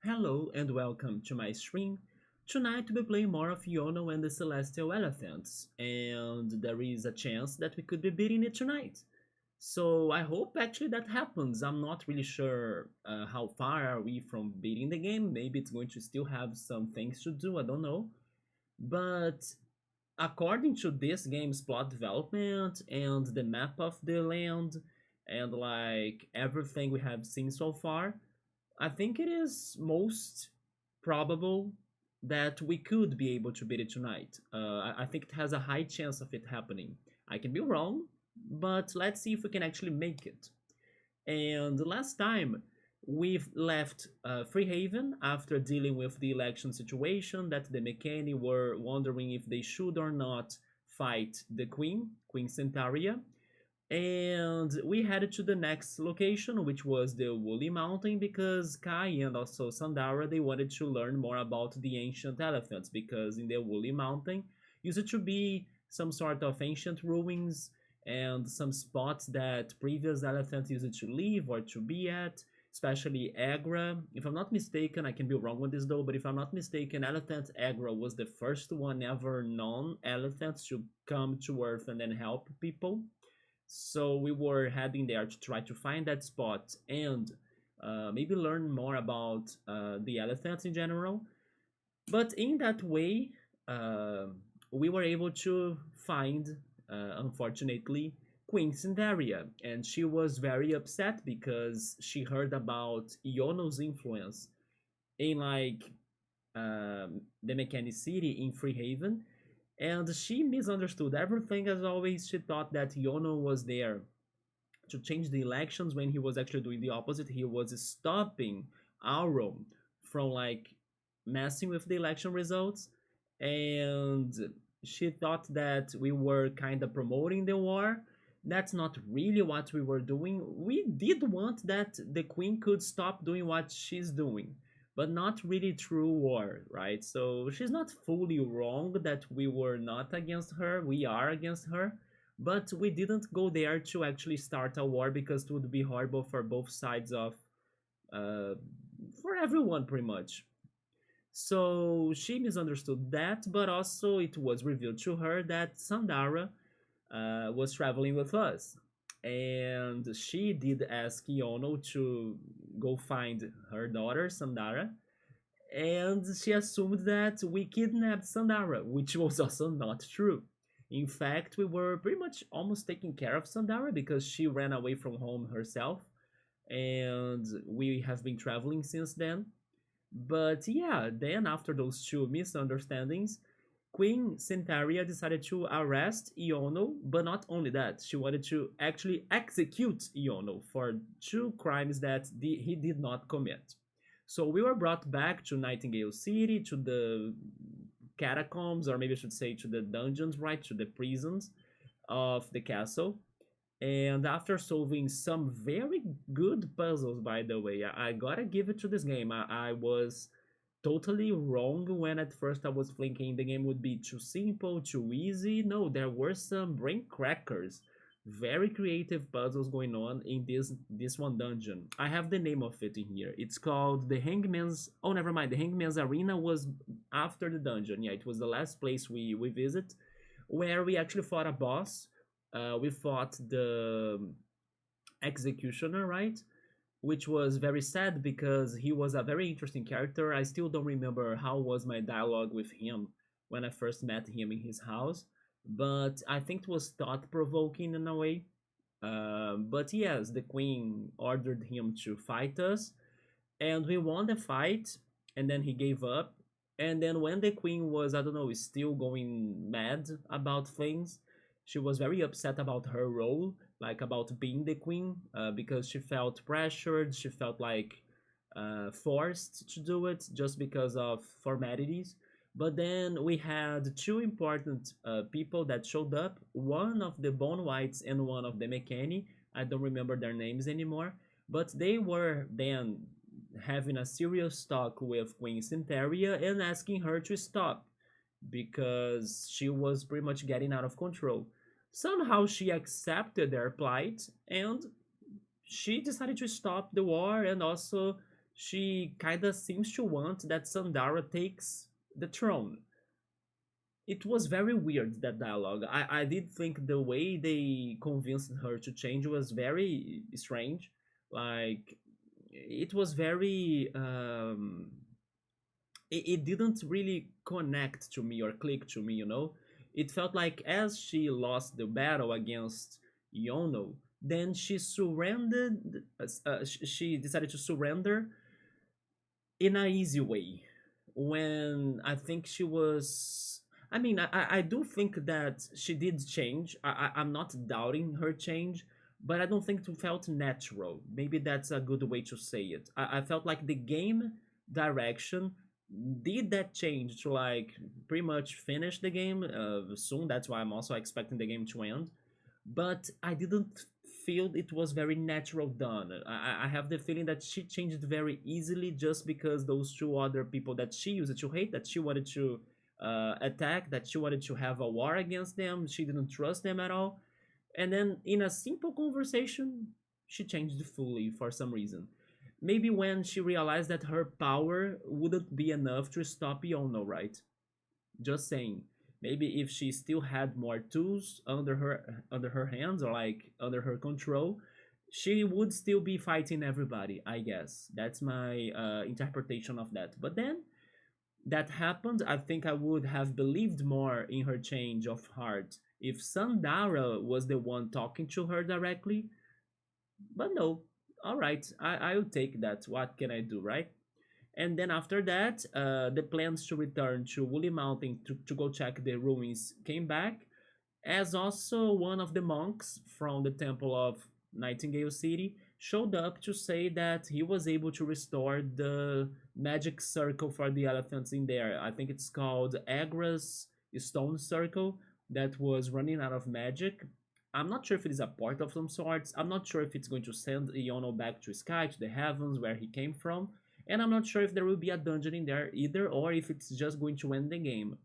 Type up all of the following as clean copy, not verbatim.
Hello and welcome to my stream. Tonight we'll be playing more of Yono and the Celestial Elephants, and there is a chance that we could be beating it tonight. So I hope actually that happens. I'm not really sure how far are we from beating the game. Maybe it's going to still have some things to do, I don't know. But according to this game's plot development and the map of the land and like everything we have seen so far, I think it is most probable that we could be able to beat it tonight. I think it has a high chance of it happening. I can be wrong, but let's see if we can actually make it. And last time, we've left Freehaven after dealing with the election situation that the Mechani were wondering if they should or not fight the Queen, Queen Centaria, and we headed to the next location, which was the Woolly Mountain, because Kai and also Sandara they wanted to learn more about the ancient elephants, because in the Woolly Mountain used to be some sort of ancient ruins and some spots that previous elephants used to live or to be at, especially Agra. If I'm not mistaken, I can be wrong with this though, but if I'm not mistaken, Elephant Agra was the first one ever known elephants to come to Earth and then help people. So we were heading there to try to find that spot and maybe learn more about the elephants in general. But in that way, uh, we were able to find, unfortunately, Queen Cinderia. And she was very upset because she heard about Yono's influence in like the Mechanic City in Freehaven, and she misunderstood everything as always. She thought that Yono was there to change the elections when he was actually doing the opposite. He was stopping Auro from like messing with the election results, and she thought that we were kind of promoting the war. That's not really what we were doing. We did want that the queen could stop doing what she's doing, but not really true war, right? So she's not fully wrong that we were not against her. We are against her, but we didn't go there to actually start a war because it would be horrible for both sides of uh, for everyone pretty much. So she misunderstood that, but also it was revealed to her that Sandara was traveling with us. And she did ask Yono to go find her daughter, Sandara, and she assumed that we kidnapped Sandara, which was also not true. In fact, we were pretty much almost taking care of Sandara because she ran away from home herself, and we have been traveling since then. But yeah, then after those two misunderstandings, Queen Centaria decided to arrest Iono, but not only that, she wanted to actually execute Iono for two crimes that he did not commit. So we were brought back to Nightingale City, to the catacombs, or maybe I should say to the dungeons, right? To the prisons of the castle. And after solving some very good puzzles, by the way, I gotta give it to this game. I was totally wrong when at first I was thinking the game would be too simple, too easy. No, there were some brain crackers, very creative puzzles going on in this one dungeon. I have the name of it in here. It's called the Hangman's. Oh, never mind. The Hangman's Arena was after the dungeon. Yeah, it was the last place we visit, where we actually fought a boss. We fought the executioner, right? Which was very sad because he was a very interesting character. I still don't remember how was my dialogue with him when I first met him in his house, but I think it was thought provoking in a way. But yes, the queen ordered him to fight us, and we won the fight, and then he gave up. And then when the queen was, I don't know, still going mad about things, she was very upset about her role, like about being the queen, because she felt pressured, she felt like forced to do it just because of formalities. But then we had two important people that showed up, one of the Bone Whites and one of the Mechani. I don't remember their names anymore, but they were then having a serious talk with Queen Cynteria and asking her to stop because she was pretty much getting out of control. Somehow she accepted their plight and she decided to stop the war, and also she kinda seems to want that Sandara takes the throne. It was very weird, that dialogue. I did think the way they convinced her to change was very strange. Like, it was very it didn't really connect to me or click to me, you know. It felt like as she lost the battle against Yono, then she surrendered. She decided to surrender in a easy way. When I think she was, I mean, I do think that she did change. I'm not doubting her change, but I don't think it felt natural. Maybe that's a good way to say it. I felt like the game direction did that change to like pretty much finish the game soon. That's why I'm also expecting the game to end, but I didn't feel it was very natural done. I have the feeling that she changed very easily just because those two other people that she used to hate, that she wanted to attack, that she wanted to have a war against them, she didn't trust them at all. And then in a simple conversation, she changed fully for some reason. Maybe when she realized that her power wouldn't be enough to stop Yono, right? Just saying. Maybe if she still had more tools under her hands or like under her control, she would still be fighting everybody. I guess that's my interpretation of that. But then that happened. I think I would have believed more in her change of heart if Sandara was the one talking to her directly. But no, all right, I'll take that. What can I do, right? And then after that, the plans to return to Woolly Mountain to go check the ruins came back, as also one of the monks from the temple of Nightingale City showed up to say that he was able to restore the magic circle for the elephants in there. I think it's called Agra's Stone Circle that was running out of magic. I'm not sure if it is a port of some sorts. I'm not sure if it's going to send Iono back to Sky, to the heavens where he came from. And I'm not sure if there will be a dungeon in there either, or if it's just going to end the game.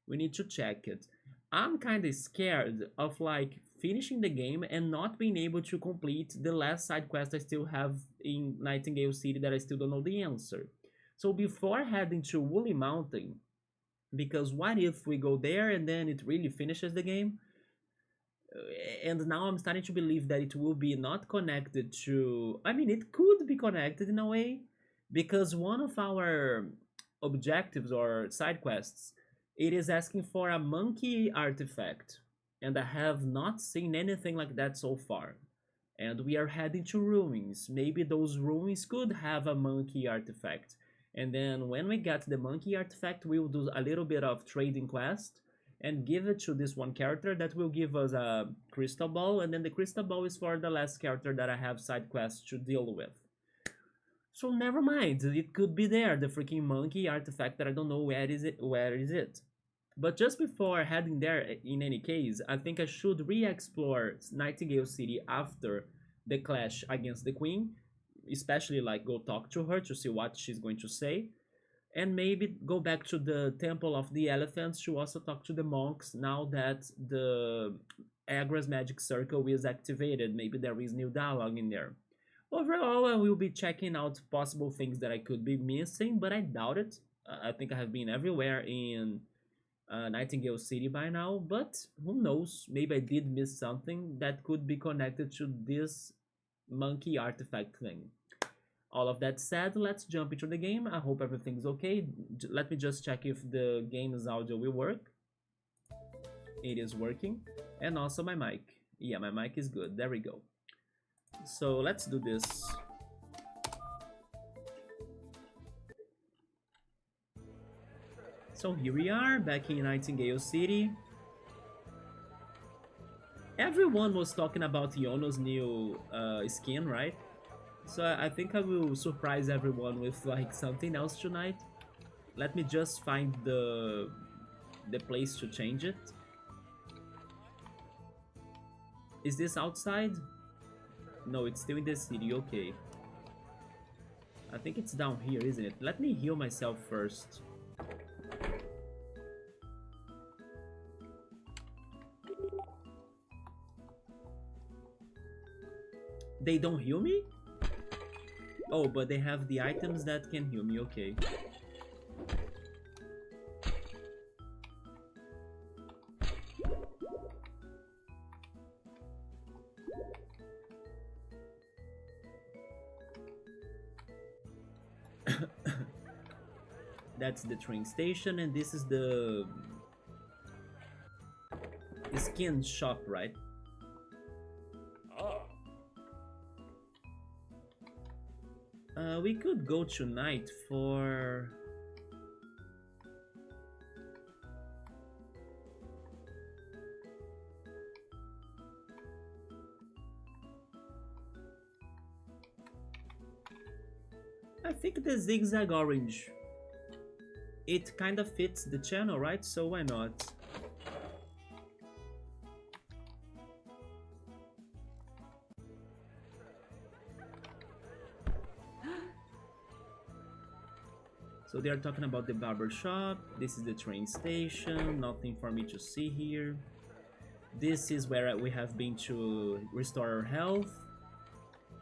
We need to check it. I'm kind of scared of like finishing the game and not being able to complete the last side quest I still have in Nightingale City that I still don't know the answer. So before heading to Woolly Mountain, because what if we go there and then it really finishes the game? And now I'm starting to believe that it will be not connected to. I mean, it could be connected in a way, because one of our objectives or side quests, it is asking for a monkey artifact, and I have not seen anything like that so far. And we are heading to ruins. Maybe those ruins could have a monkey artifact. And then when we get the monkey artifact, we'll do a little bit of trading quest and give it to this one character that will give us a crystal ball, and then the crystal ball is for the last character that I have side quests to deal with. So never mind, it could be there, the freaking monkey artifact that I don't know where is it. But just before heading there, in any case, I think I should re-explore Nightingale City after the clash against the queen, especially like go talk to her to see what she's going to say, and maybe go back to the Temple of the Elephants to also talk to the monks now that the Agra's magic circle is activated. Maybe there is new dialogue in there. Overall, I will be checking out possible things that I could be missing, but I doubt it. I think I have been everywhere in Nightingale City by now, but who knows? Maybe I did miss something that could be connected to this monkey artifact thing. All of that said, let's jump into the game. I hope everything's okay. Let me just check if the game's audio will work. It is working. And also my mic. Yeah, my mic is good. There we go. So let's do this. So here we are, back in Nightingale City. Everyone was talking about Yono's new skin, right? So I think I will surprise everyone with like something else tonight. Let me just find the place to change it. Is this outside? No, it's still in the city, okay. I think it's down here, isn't it? Let me heal myself first. They don't heal me? Oh, but they have the items that can heal me, okay. That's the train station, and this is the skin shop, right? We could go tonight for... I think the zigzag orange, it kind of fits the channel, right? So why not? So they are talking about the barber shop. This is the train station. Nothing for me to see here. This is where we have been to restore our health.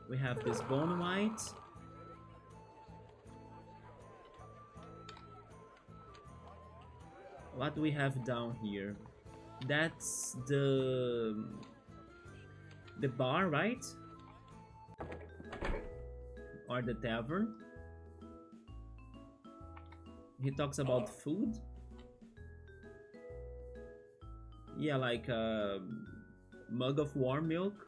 We have this bone white. What do we have down here? That's the bar, right? Or the tavern. He talks about food. Yeah, like a mug of warm milk.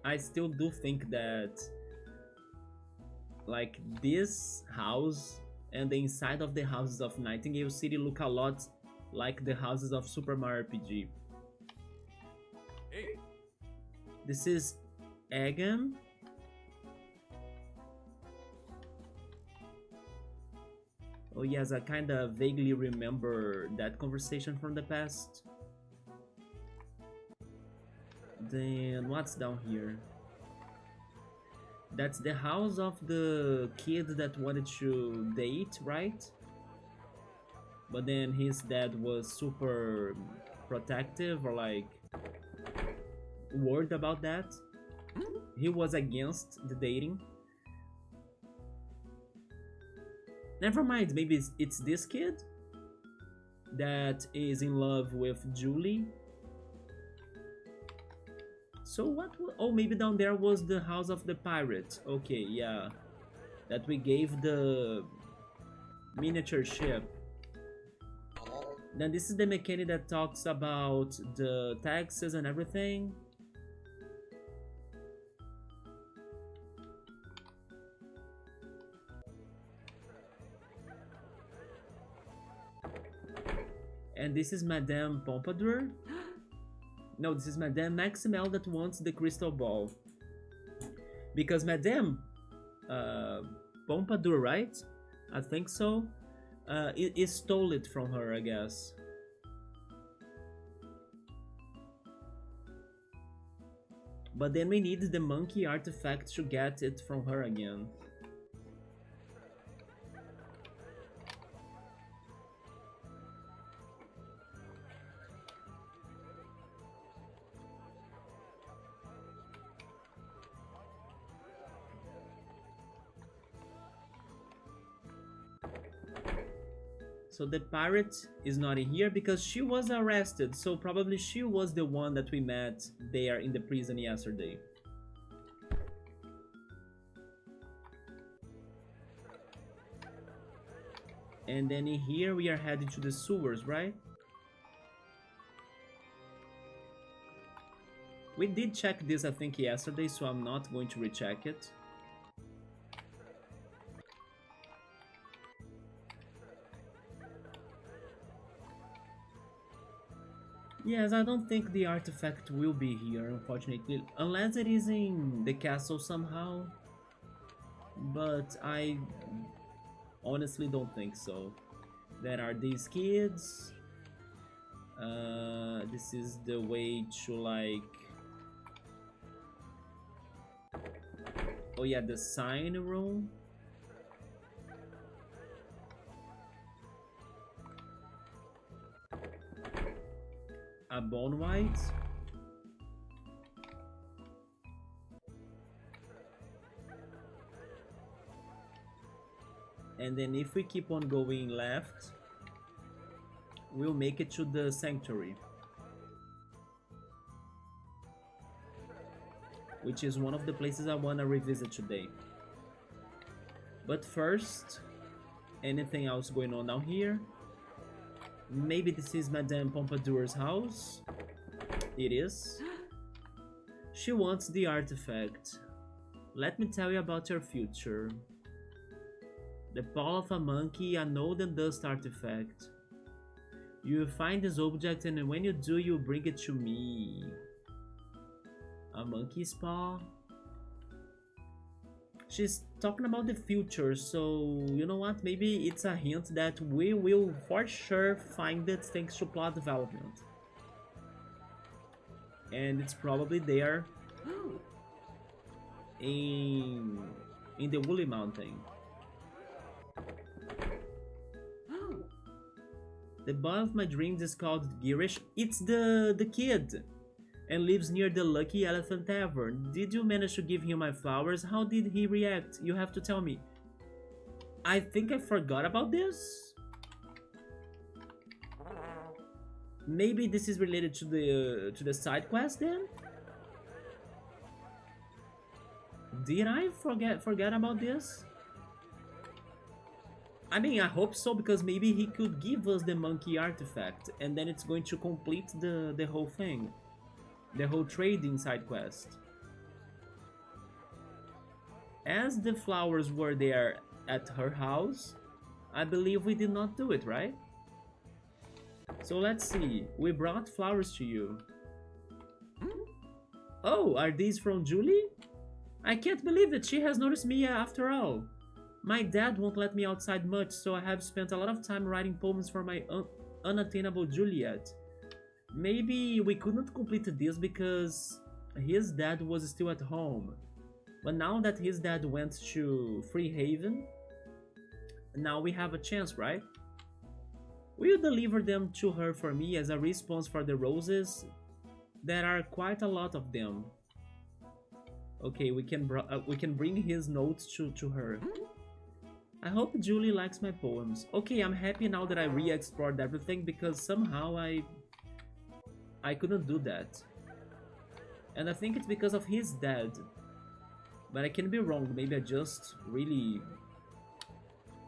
I still do think that like this house and the inside of the houses of Nightingale City look a lot like the houses of Super Mario RPG. Hey. This is Egan. Oh yes, I kinda vaguely remember that conversation from the past. Then what's down here? That's the house of the kid that wanted to date, right? But then his dad was super protective or like worried about that. He was against the dating. Never mind, maybe it's this kid that is in love with Julie. So what? Oh, maybe down there was the house of the pirate. Okay, yeah. That we gave the miniature ship. Then this is the mechanic that talks about the taxes and everything. And this is Madame Pompadour. No, this is Madame Maximel that wants the crystal ball. Because Madame Pompadour, right? I think so. It stole it from her, I guess. But then we need the monkey artifact to get it from her again. So the pirate is not in here because she was arrested, so probably she was the one that we met there in the prison yesterday. And then in here we are heading to the sewers, right? We did check this, I think, yesterday, so I'm not going to recheck it. Yes, I don't think the artifact will be here, unfortunately, unless it is in the castle somehow. But I honestly don't think so. There are these kids. This is the way to like... Oh yeah, the sign room. A bone white. And then if we keep on going left, we'll make it to the sanctuary, which is one of the places I want to revisit today. But first, anything else going on down here? Maybe this is Madame Pompadour's house? It is. She wants the artifact. Let me tell you about your future. The paw of a monkey, a node and dust artifact. You will find this object, and when you do, you bring it to me. A monkey's paw? She's talking about the future, so you know what? Maybe it's a hint that we will for sure find it thanks to plot development. And it's probably there in the Woolly Mountain. The boy of my dreams is called Girish. It's the kid, and lives near the Lucky Elephant Tavern. Did you manage to give him my flowers? How did he react? You have to tell me. I think I forgot about this. Maybe this is related to the side quest then? Did I forget about this? I mean, I hope so, because maybe he could give us the monkey artifact, and then it's going to complete the whole thing. The whole trading side quest. As the flowers were there at her house, I believe we did not do it, right? So let's see. We brought flowers to you. Oh, are these from Julie? I can't believe it. She has noticed me after all. My dad won't let me outside much, so I have spent a lot of time writing poems for my unattainable Juliet. Maybe we couldn't complete this because his dad was still at home. But now that his dad went to Free Haven, now we have a chance, right? Will you deliver them to her for me as a response for the roses? There are quite a lot of them. Okay, we can bring his notes to her. I hope Julie likes my poems. Okay, I'm happy now that I re-explored everything, because somehow I couldn't do that. And I think it's because of his dad. But I can be wrong. Maybe I just really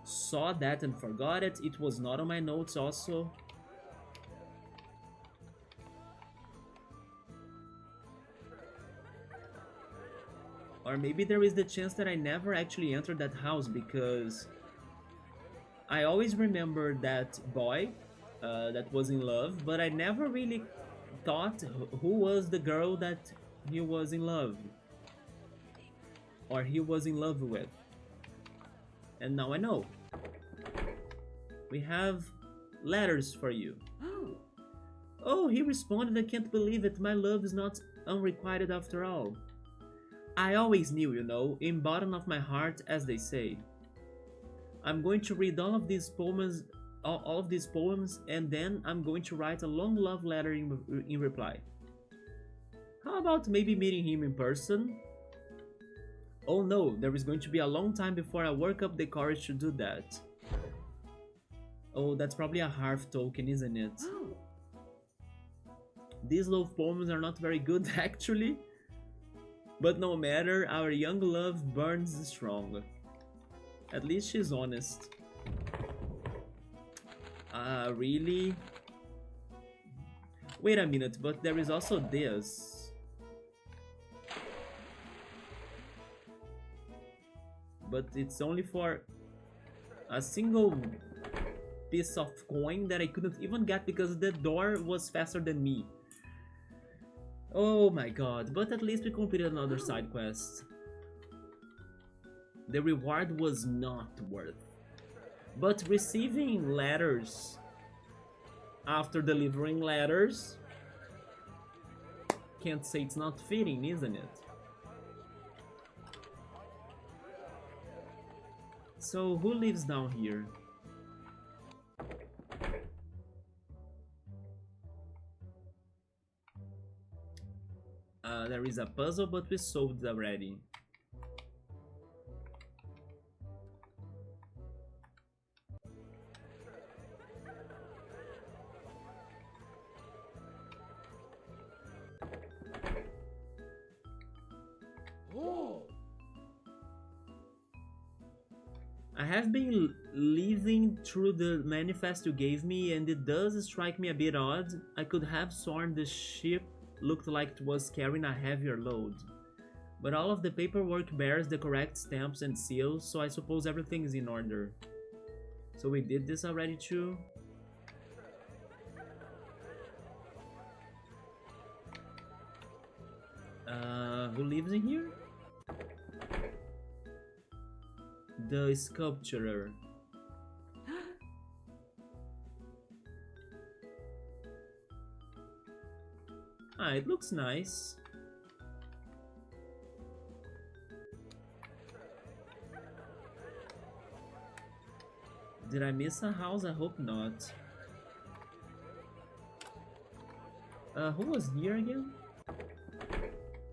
saw that and forgot it. It was not on my notes also. Or maybe there is the chance that I never actually entered that house, because I always remember that boy that was in love, but I never really thought who was the girl that he was in love, or he was in love with. And now I know. We have letters for you. Oh, he responded, I can't believe it. My love is not unrequited after all. I always knew, you know, in bottom of my heart, as they say. I'm going to read all of these poems, and then I'm going to write a long love letter in reply. How about maybe meeting him in person? Oh no, there is going to be a long time before I work up the courage to do that. Oh, that's probably a Harf token, isn't it? These love poems are not very good, actually. But no matter, our young love burns strong. At least she's honest. Really? Wait a minute, but there is also this. But it's only for a single piece of coin that I couldn't even get because the door was faster than me. Oh my god, but at least we completed another side quest. The reward was not worth. But receiving letters after delivering letters, can't say it's not fitting, isn't it? So who lives down here? There is a puzzle, but we solved it already. I have been living through the manifest you gave me, and it does strike me a bit odd. I could have sworn the ship looked like it was carrying a heavier load. But all of the paperwork bears the correct stamps and seals, so I suppose everything is in order. So we did this already too. Who lives in here? The sculpturer. Ah, it looks nice. Did I miss a house? I hope not. Who was here again?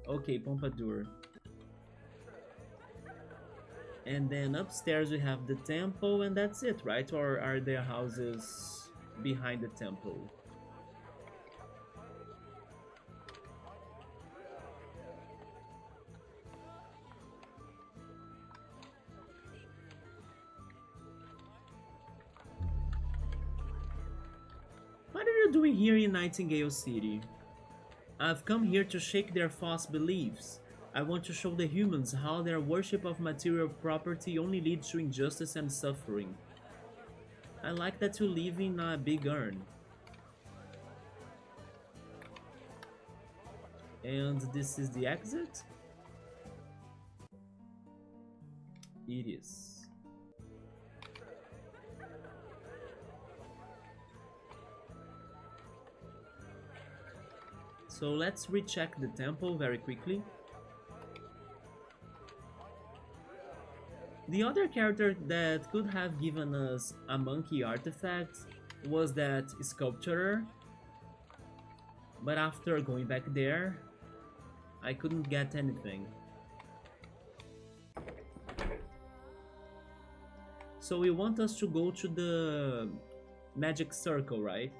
Okay, Pompadour. And then upstairs we have the temple, and that's it, right? Or are there houses behind the temple? What are you doing here in Nightingale City? I've come here to shake their false beliefs. I want to show the humans how their worship of material property only leads to injustice and suffering. I like that you live in a big urn. And this is the exit? It is. So let's recheck the temple very quickly. The other character that could have given us a monkey artifact was that sculpturer, but after going back there, I couldn't get anything. So you want us to go to the magic circle, right?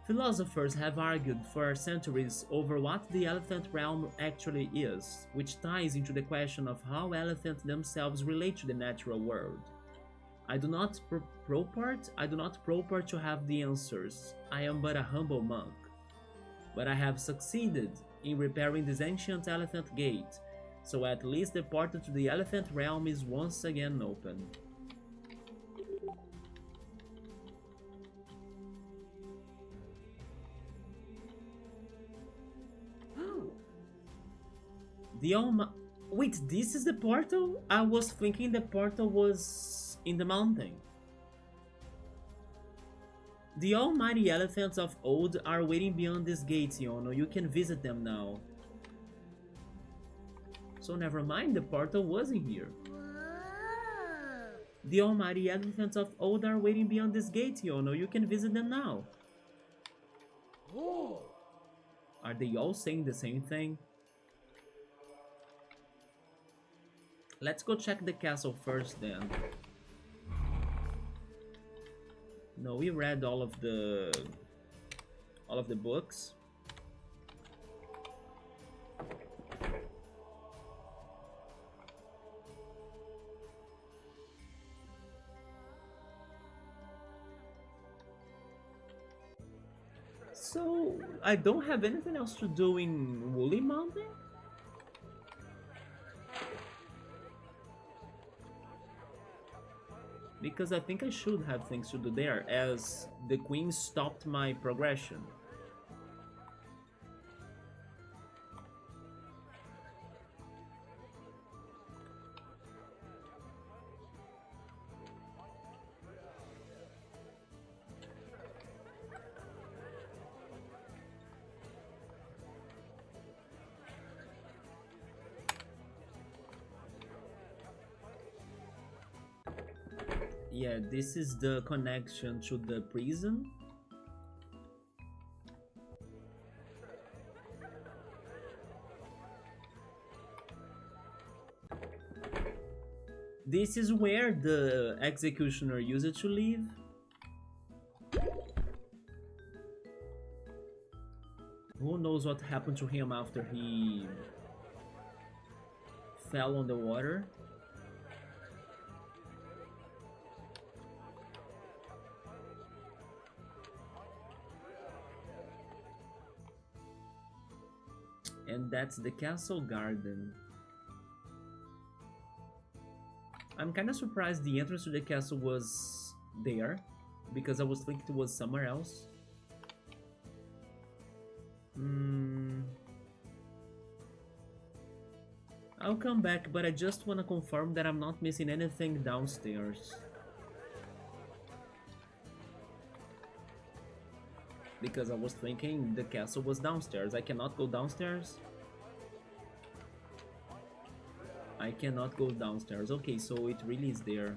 Philosophers have argued for centuries over what the elephant realm actually is, which ties into the question of how elephants themselves relate to the natural world. I do not purport to have the answers. I am but a humble monk. But I have succeeded in repairing this ancient elephant gate, so at least the portal to the elephant realm is once again open. Wait, this is the portal? I was thinking the portal was in the mountain. The almighty elephants of old are waiting beyond this gate, Yono. You can visit them now. So never mind, the portal was in here. The almighty elephants of old are waiting beyond this gate, Yono. You can visit them now. Are they all saying the same thing? Let's go check the castle first then. No, we read all of the books. So I don't have anything else to do in Woolly Mountain? Because I think I should have things to do there, as the queen stopped my progression. Yeah, this is the connection to the prison. This is where the executioner used to live. Who knows what happened to him after he fell on the water? And that's the castle garden. I'm kind of surprised the entrance to the castle was there, because I was thinking it was somewhere else. I'll come back, but I just want to confirm that I'm not missing anything downstairs. Because I was thinking the castle was downstairs. I cannot go downstairs. I cannot go downstairs. Okay, so it really is there.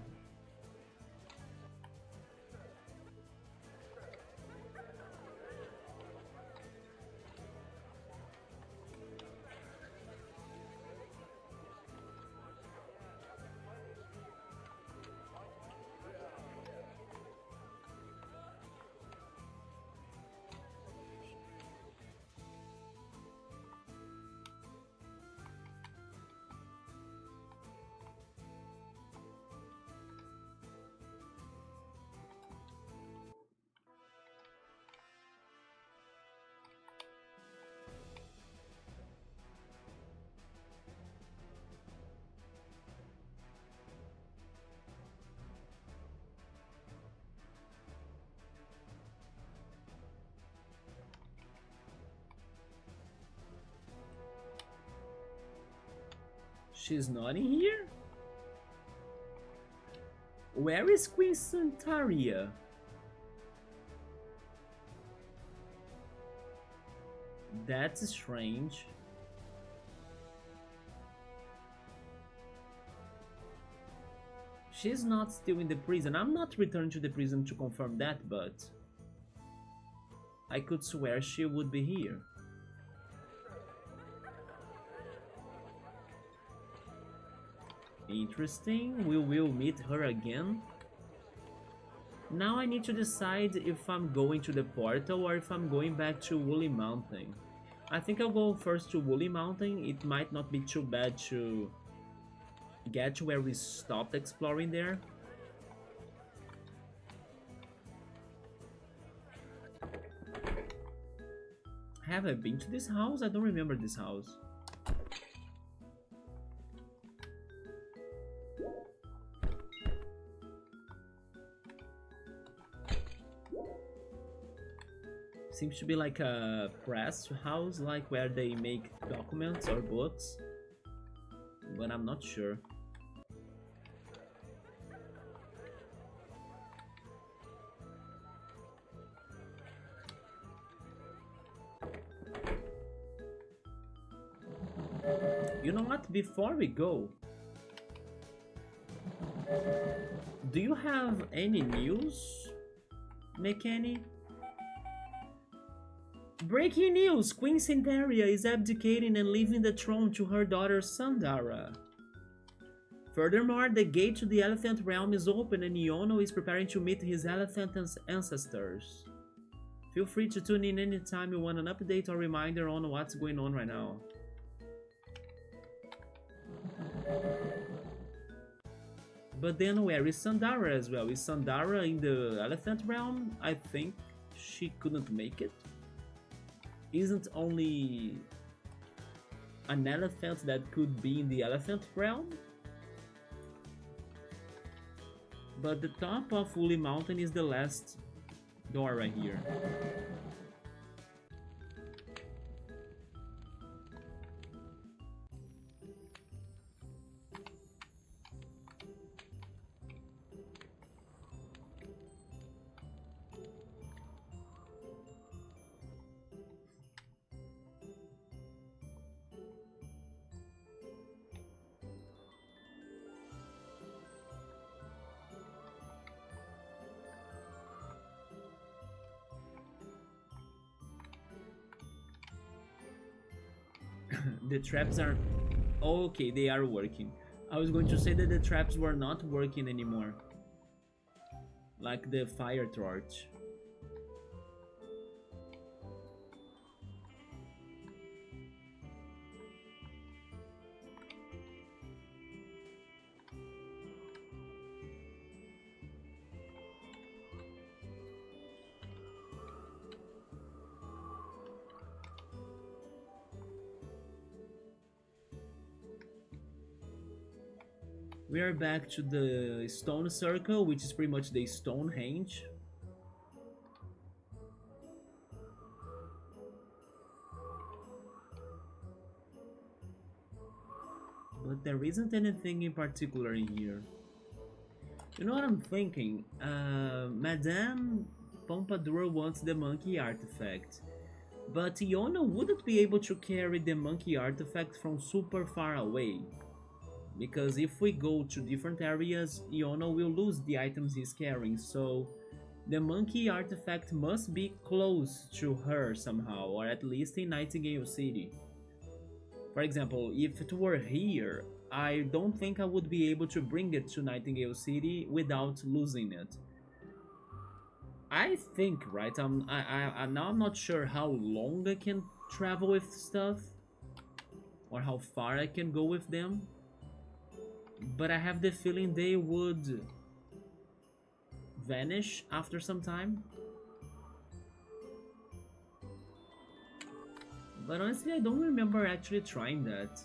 She's not in here? Where is Queen Santaria? That's strange. She's not still in the prison. I'm not returned to the prison to confirm that, but I could swear she would be here. Interesting. We will meet her again. Now I need to decide if I'm going to the portal or if I'm going back to Woolly Mountain. I think I'll go first to Woolly Mountain. It might not be too bad to get to where we stopped exploring there. Have I been to this house? I don't remember this house. Seems to be like a press house, like where they make documents or books, but I'm not sure. You know what? Before we go, do you have any news, McKenny? Breaking news! Queen Santaria is abdicating and leaving the throne to her daughter Sandara. Furthermore, the gate to the Elephant Realm is open and Yono is preparing to meet his elephant ancestors. Feel free to tune in anytime you want an update or reminder on what's going on right now. But then where is Sandara as well? Is Sandara in the Elephant Realm? I think she couldn't make it. Isn't only an elephant that could be in the Elephant Realm? But the top of Woolly Mountain is the last door right here. The traps are... okay, they are working. I was going to say that the traps were not working anymore. Like the fire torch. We are back to the stone circle, which is pretty much the Stonehenge. But there isn't anything in particular in here. You know what I'm thinking? Madame Pompadour wants the monkey artifact. But Yono wouldn't be able to carry the monkey artifact from super far away. Because if we go to different areas, Yono will lose the items he's carrying, so the monkey artifact must be close to her somehow, or at least in Nightingale City. For example, if it were here, I don't think I would be able to bring it to Nightingale City without losing it. I think, right? Now I'm not sure how long I can travel with stuff, or how far I can go with them. But I have the feeling they would vanish after some time. But honestly, I don't remember actually trying that.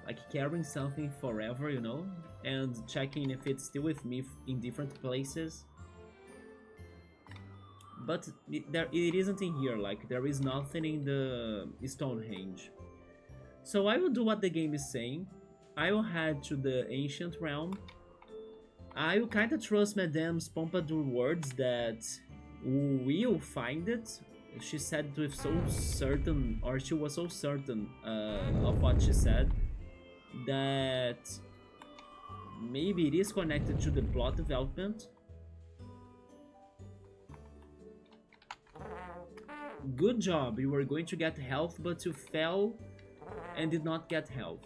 Like carrying something forever, you know? And checking if it's still with me in different places. But it isn't in here, like there is nothing in the Stonehenge. So I will do what the game is saying. I will head to the ancient realm. I will kinda trust Madame's Pompadour words that we'll find it. She said it with so certain, or she was so certain of what she said, that maybe it is connected to the plot development. Good job, you were going to get health, but you fell and did not get health.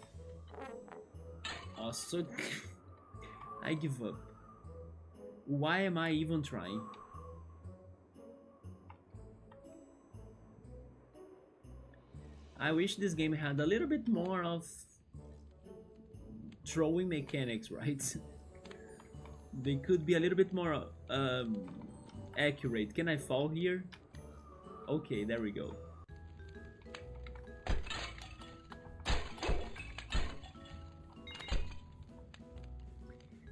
Also, I give up. Why am I even trying? I wish this game had a little bit more of throwing mechanics, right? They could be a little bit more accurate. Can I fall here? Okay, there we go.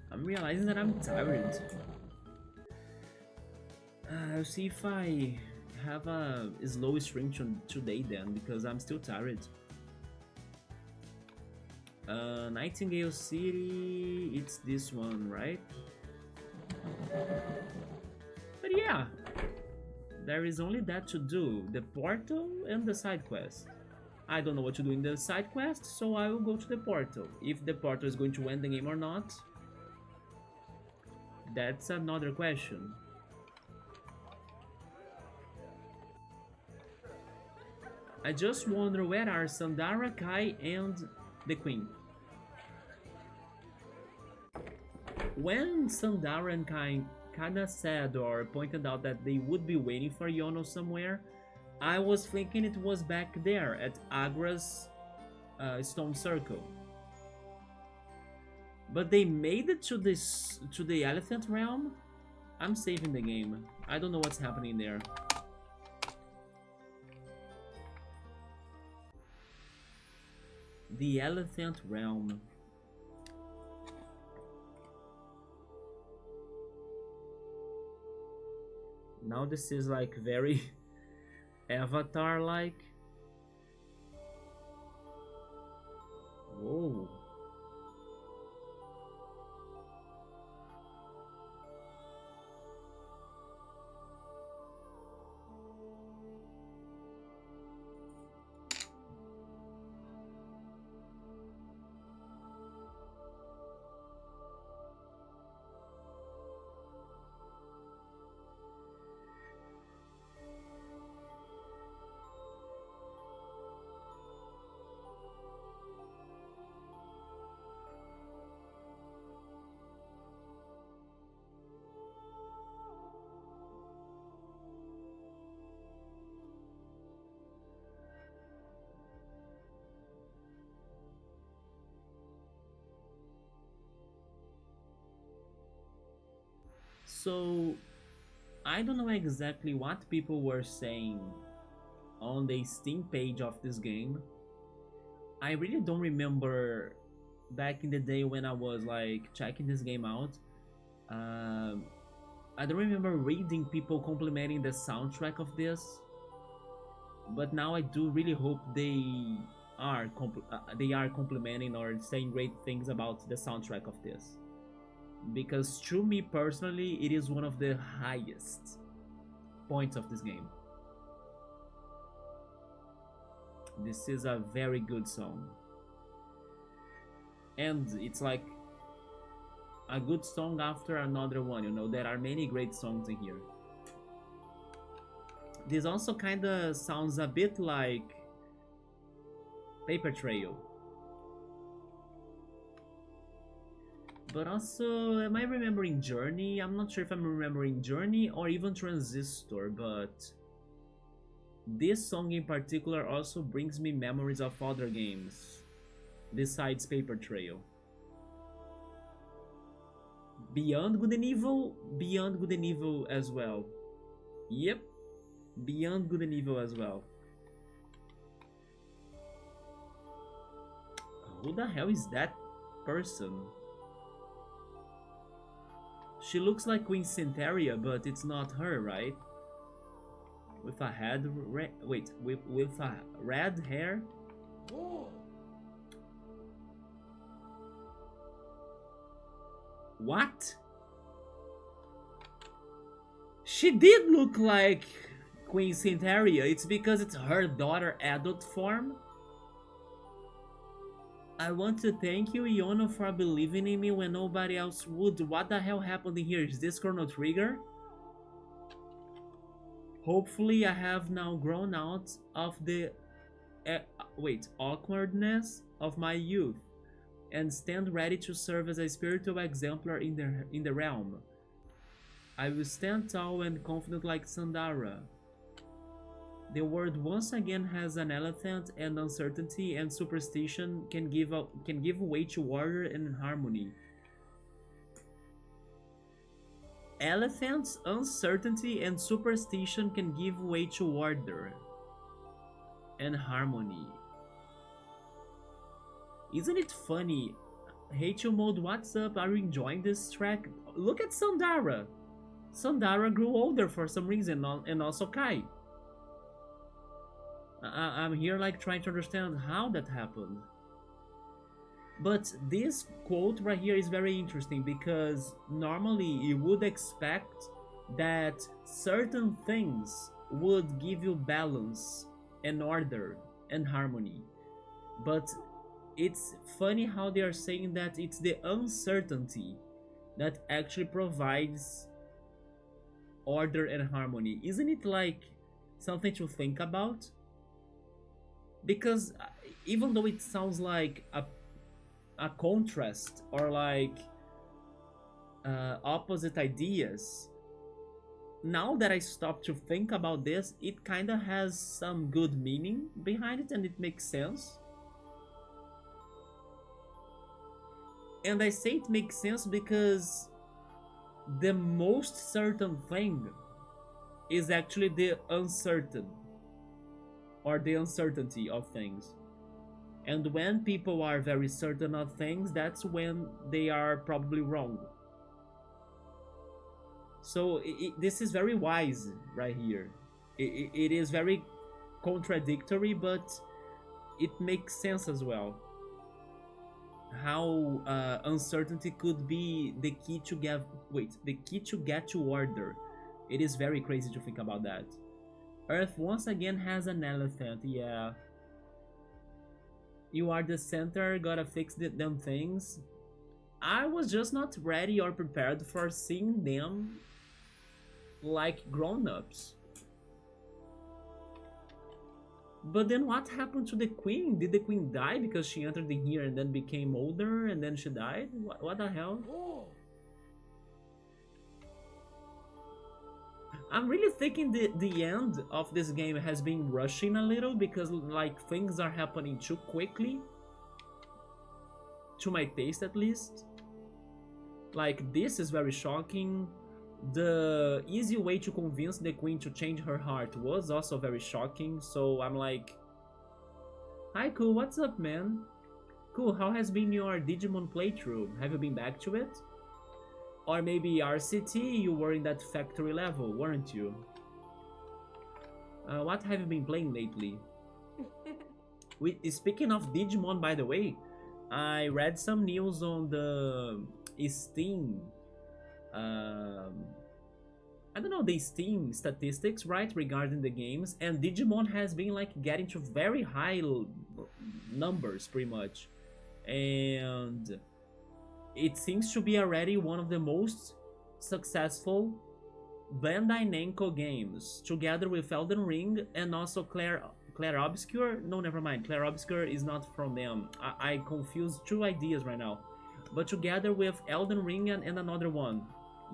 I'm realizing that I'm tired. I'll see if I have a slow stream today then, because I'm still tired. Nightingale City, it's this one, right? But yeah, there is only that to do, the portal and the side quest. I don't know what to do in the side quest, so I will go to the portal. If the portal is going to end the game or not, that's another question. I just wonder where are Sandara, Kai, and the Queen. When Sandara and Kai kinda said or pointed out that they would be waiting for Yono somewhere, I was thinking it was back there at Agra's stone circle. But they made it to the elephant realm? I'm saving the game. I don't know what's happening there. The elephant realm. Now this is like very Avatar-like. Whoa. So I don't know exactly what people were saying on the Steam page of this game. I really don't remember back in the day when I was like checking this game out. Um, I don't remember reading people complimenting the soundtrack of this, but now I do really hope they are complimenting or saying great things about the soundtrack of this, because to me personally, it is one of the highest points of this game. This is a very good song, and it's like a good song after another one. You know, there are many great songs in here. This also kind of sounds a bit like Paper Trail. But also, am I remembering Journey? I'm not sure if I'm remembering Journey or even Transistor, but this song in particular also brings me memories of other games besides Paper Trail. Beyond Good and Evil? Beyond Good and Evil as well. Yep, Beyond Good and Evil as well. Who the hell is that person? She looks like Queen Centauria, but it's not her, right? With a head, with a red hair. What? She did look like Queen Centauria. It's because it's her daughter adult form. I want to thank you, Yono, for believing in me when nobody else would. What the hell happened in here? Is this Chrono Trigger? Hopefully I have now grown out of the awkwardness of my youth and stand ready to serve as a spiritual exemplar in the realm. I will stand tall and confident like Sandara. The world once again has an elephant, and uncertainty and superstition can give way to order and harmony. Elephants, uncertainty, and superstition can give way to order and harmony. Isn't it funny? Hate mode, what's up? Are you enjoying this track? Look at Sandara. Sandara grew older for some reason, and also Kai. I'm here like trying to understand how that happened. But this quote right here is very interesting because normally you would expect that certain things would give you balance and order and harmony. But it's funny how they are saying that it's the uncertainty that actually provides order and harmony. Isn't it like something to think about? Because even though it sounds like a contrast or like opposite ideas, now that I stop to think about this, it kind of has some good meaning behind it and it makes sense. And I say it makes sense because the most certain thing is actually the uncertain or the uncertainty of things. And when people are very certain of things, that's when they are probably wrong. So this is very wise right here. It is very contradictory, but it makes sense as well. How uncertainty could be the key to get to order. It is very crazy to think about that. Earth once again has an elephant, yeah. You are the center, gotta fix them things. I was just not ready or prepared for seeing them like grown-ups. But then what happened to the queen? Did the queen die because she entered in here and then became older and then she died? What the hell? I'm really thinking the end of this game has been rushing a little because like things are happening too quickly. To my taste at least. Like this is very shocking. The easy way to convince the queen to change her heart was also very shocking, so I'm like, hi cool, what's up man? Cool, how has been your Digimon playthrough? Have you been back to it? Or maybe RCT, you were in that factory level, weren't you? What have you been playing lately? Speaking of Digimon, by the way, I read some news on the Steam. Um, I don't know, the Steam statistics, right, regarding the games, and Digimon has been like getting to very high numbers, pretty much, and it seems to be already one of the most successful Bandai Namco games, together with Elden Ring and also Claire Obscure. No, never mind. Claire Obscure is not from them. I confused two ideas right now. But together with Elden Ring and another one.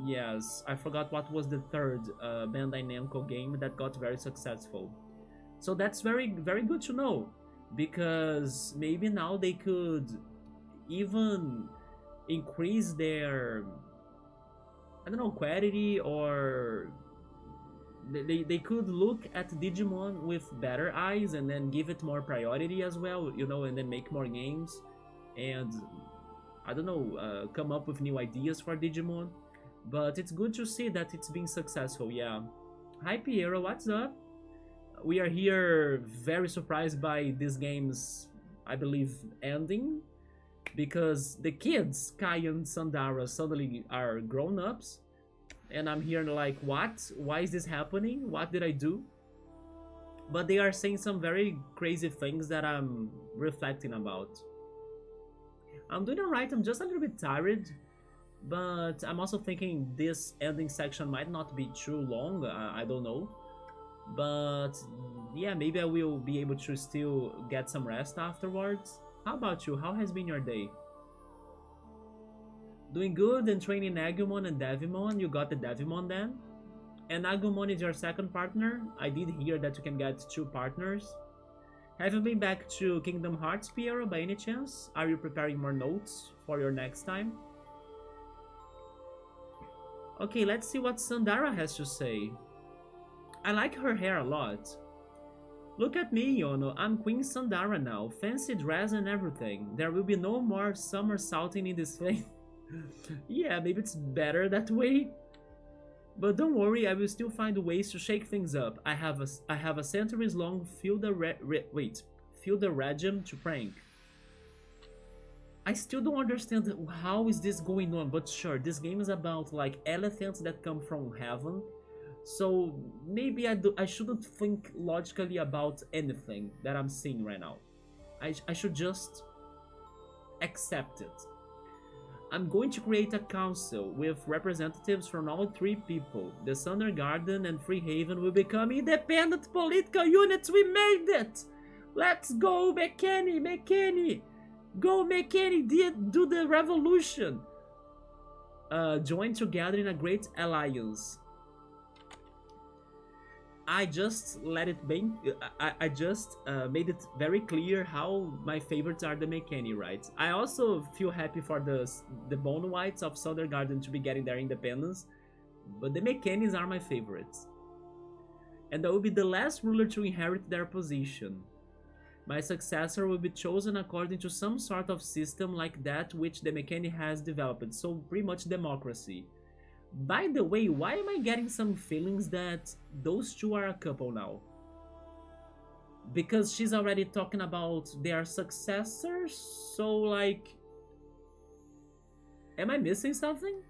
Yes, I forgot what was the third Bandai Namco game that got very successful. So that's very, very good to know. Because maybe now they could even increase their, I don't know, quality, or they could look at Digimon with better eyes and then give it more priority as well, you know, and then make more games and, I don't know, come up with new ideas for Digimon. But it's good to see that it's been successful, yeah. Hi Piero, what's up? We are here very surprised by this game's, I believe, ending, because the kids, Kai and Sandara, suddenly are grown-ups, and I'm here like, what? Why is this happening? What did I do? But they are saying some very crazy things that I'm reflecting about. I'm doing alright, I'm just a little bit tired, but I'm also thinking this ending section might not be too long, I don't know. But yeah, maybe I will be able to still get some rest afterwards. How about you? How has been your day? Doing good and training Agumon and Devimon. You got the Devimon then? And Agumon is your second partner? I did hear that you can get 2 partners. Have you been back to Kingdom Hearts, Piero, by any chance? Are you preparing more notes for your next time? Okay, let's see what Sandara has to say. I like her hair a lot. Look at me, Yono, I'm Queen Sandara now, fancy dress and everything. There will be no more somersaulting in this thing. Yeah, maybe it's better that way. But don't worry, I will still find ways to shake things up. I have a centuries-long Fielder regime to prank. I still don't understand how is this going on, but sure, this game is about like elephants that come from heaven. So maybe I shouldn't think logically about anything that I'm seeing right now. I should just accept it. I'm going to create a council with representatives from all 3 people. The Thunder Garden and Freehaven will become independent political units. We made it! Let's go, McKenny! McKenny! Go, McKenny! Do the revolution! Join together in a great alliance. I just let it be. I just made it very clear how my favorites are the McKenny, right? I also feel happy for the Bone Whites of Southern Garden to be getting their independence, but the McKennys are my favorites. And I will be the last ruler to inherit their position. My successor will be chosen according to some sort of system like that which the McKenny has developed, so pretty much democracy. By the way, why am I getting some feelings that those 2 are a couple now? Because she's already talking about their successors, so like... Am I missing something?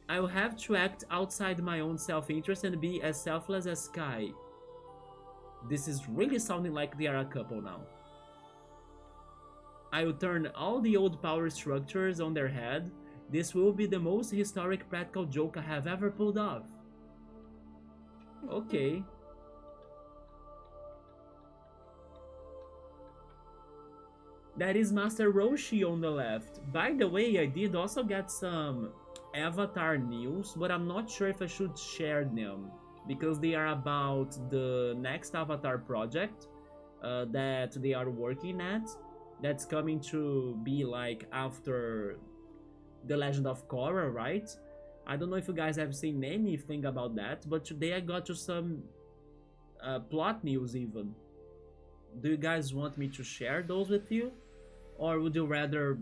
I will have to act outside my own self-interest and be as selfless as Sky. This is really sounding like they are a couple now. I will turn all the old power structures on their head. This will be the most historic practical joke I have ever pulled off. Okay. That is Master Roshi on the left. By the way, I did also get some Avatar news, but I'm not sure if I should share them, because they are about the next Avatar project that they are working at. That's coming to be like after The Legend of Korra, right? I don't know if you guys have seen anything about that, but today I got you some plot news even. Do you guys want me to share those with you? Or would you rather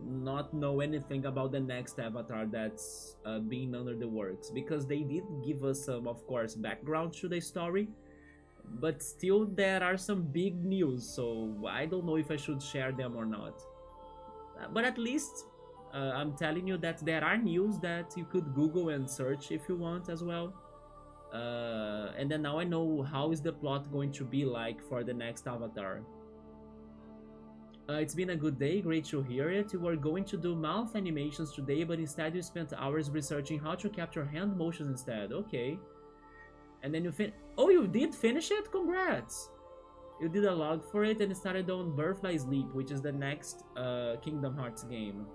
not know anything about the next avatar that's being under the works? Because they did give us some, of course, background to the story, but still there are some big news, so I don't know if I should share them or not. But at least I'm telling you that there are news that you could Google and search if you want as well. And then now I know how is the plot going to be like for the next avatar. It's been a good day, great to hear it. You were going to do mouth animations today, but instead you spent hours researching how to capture hand motions instead. Okay. And then oh, you did finish it? Congrats! You did a log for it and started on Birth by Sleep, which is the next Kingdom Hearts game.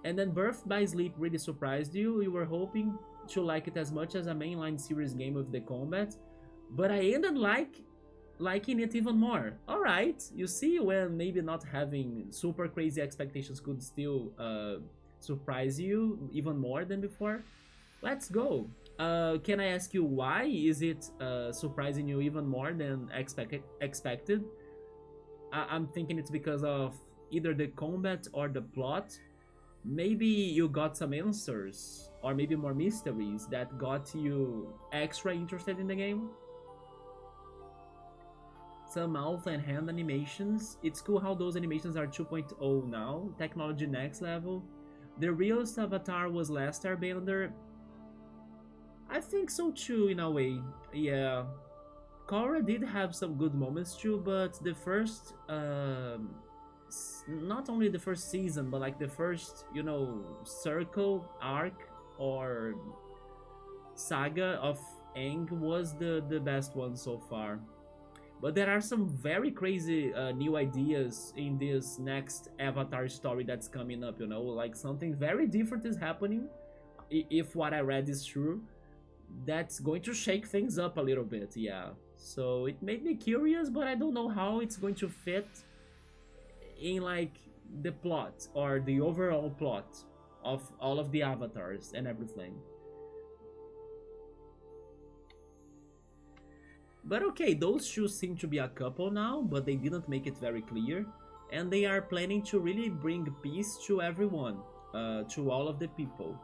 And then Birth by Sleep really surprised you. You were hoping to like it as much as a mainline series game with the combat, but I ended liking it even more. Alright, you see when maybe not having super crazy expectations could still surprise you even more than before. Let's go. Can I ask you why is it surprising you even more than expected? I'm thinking it's because of either the combat or the plot. Maybe you got some answers, or maybe more mysteries that got you extra interested in the game. Some mouth and hand animations. It's cool how those animations are 2.0 now, technology next level. The realest avatar was last Airbender. I think so too, in a way. Yeah, Korra did have some good moments too, but the first not only the first season, but like the first, you know, circle arc or saga of Aang was the best one so far. But there are some very crazy new ideas in this next Avatar story that's coming up, you know, like something very different is happening, if what I read is true, that's going to shake things up a little bit, yeah. So it made me curious, but I don't know how it's going to fit in like the plot or the overall plot of all of the avatars and everything. But okay, those two seem to be a couple now, but they didn't make it very clear. And they are planning to really bring peace to everyone, to all of the people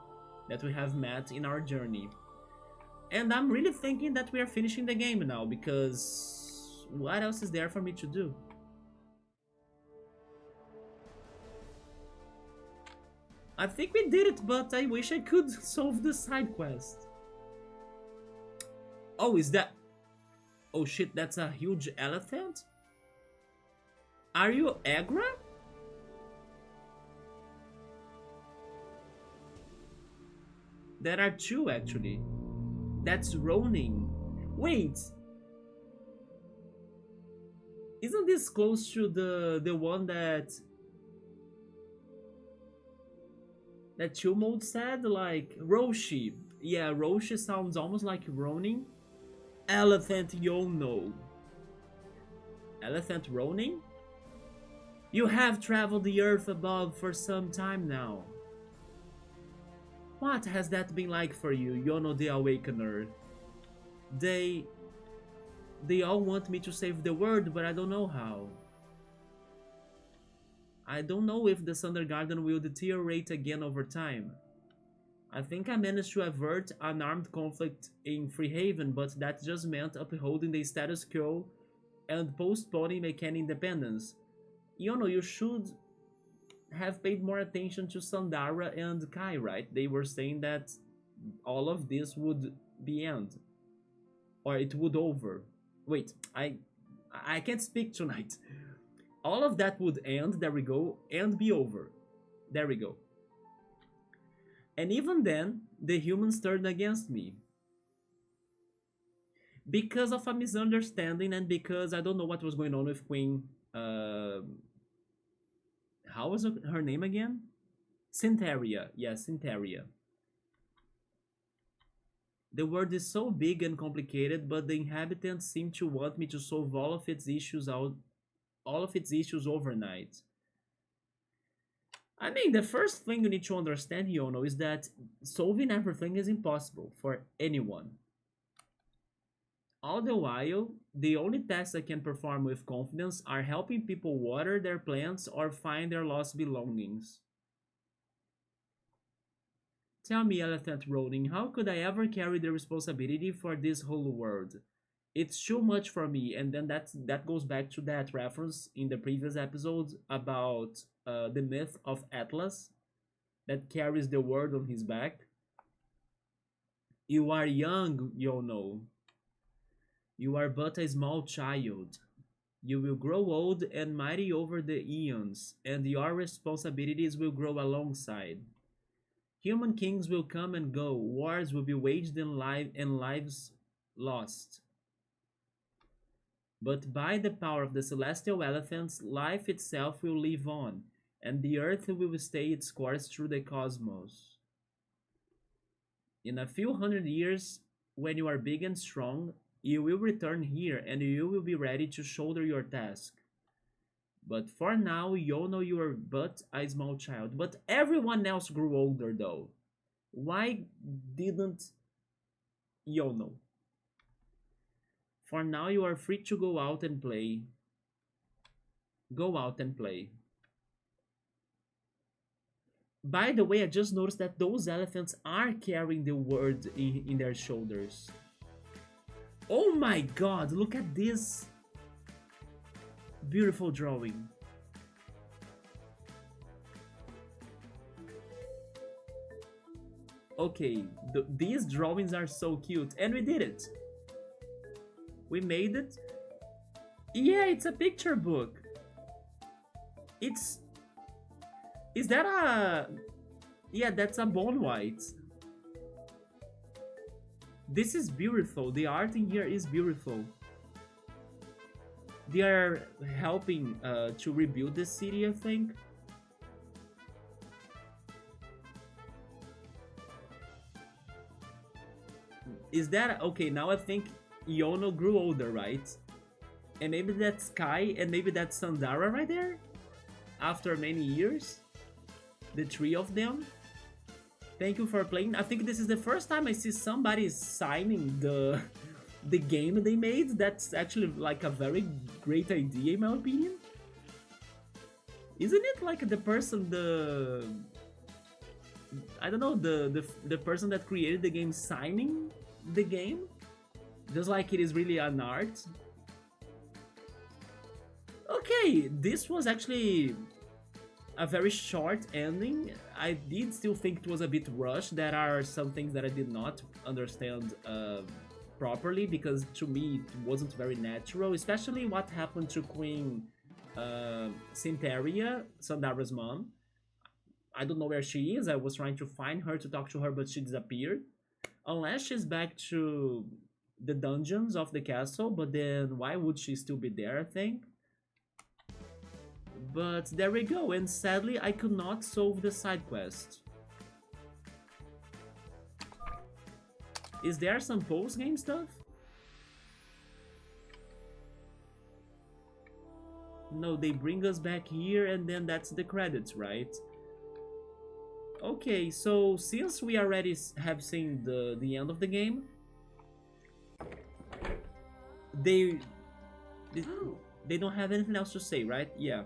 that we have met in our journey. And I'm really thinking that we are finishing the game now, because what else is there for me to do? I think we did it, but I wish I could solve the side quest. Oh, is that... Oh shit, that's a huge elephant? Are you Agra? There are two actually. That's Ronin. Wait! Isn't this close to the one that Chumod said? Like Roshi. Yeah, Roshi sounds almost like Ronin. Elephant Yono. Elephant Ronin? You have traveled the earth above for some time now. What has that been like for you, Yono the Awakener? They all want me to save the world, but I don't know how. I don't know if the Thunder Garden will deteriorate again over time. I think I managed to avert an armed conflict in Freehaven, but that just meant upholding the status quo and postponing mechanic independence. Yono, you should have paid more attention to Sandara and Kai, right? They were saying that all of this would be end. Or it would over. Wait, I can't speak tonight. All of that would end, there we go, and be over. There we go. And even then, the humans turned against me. Because of a misunderstanding and because I don't know what was going on with Queen. How was her name again? Syntheria. Yeah, Syntheria. The world is so big and complicated, but the inhabitants seem to want me to solve all of its issues overnight. I mean, the first thing you need to understand, Yono, is that solving everything is impossible for anyone. All the while, the only tasks I can perform with confidence are helping people water their plants or find their lost belongings. Tell me, Elephant Roding, how could I ever carry the responsibility for this whole world? It's too much for me, and then that goes back to that reference in the previous episode about the myth of Atlas that carries the world on his back. You are young, Yono. You are but a small child. You will grow old and mighty over the eons, and your responsibilities will grow alongside. Human kings will come and go, wars will be waged and lives lost. But by the power of the celestial elephants, life itself will live on, and the earth will stay its course through the cosmos. In a few hundred years, when you are big and strong, you will return here and you will be ready to shoulder your task. But for now, Yono, you are but a small child. But everyone else grew older though. Why didn't Yono? For now, you are free to go out and play. Go out and play. By the way, I just noticed that those elephants are carrying the world in their shoulders. Oh my god, look at this beautiful drawing. Okay, these drawings are so cute, and we did it. We made it. Yeah, it's a picture book. It's... Is that a... Yeah, that's a bone white. This is beautiful. The art in here is beautiful. They are helping to rebuild the city, I think. Is that... Okay, now I think Yono grew older, right? And maybe that's Sky and maybe that's Sandara right there? After many years? The three of them? Thank you for playing. I think this is the first time I see somebody signing the game they made. That's actually like a very great idea in my opinion. Isn't it like the person, I don't know, the person that created the game signing the game? Just like it is really an art. Okay, this was actually a very short ending. I did still think it was a bit rushed. There are some things that I did not understand properly because to me it wasn't very natural, especially what happened to Queen Syntheria, Sandara's mom. I don't know where she is. I was trying to find her to talk to her, but she disappeared. Unless she's back to the dungeons of the castle, but then why would she still be there, I think? But there we go, and sadly I could not solve the side quest. Is there some post-game stuff? No, they bring us back here and then that's the credits, right? Okay, so since we already have seen the end of the game, they they don't have anything else to say, right? Yeah.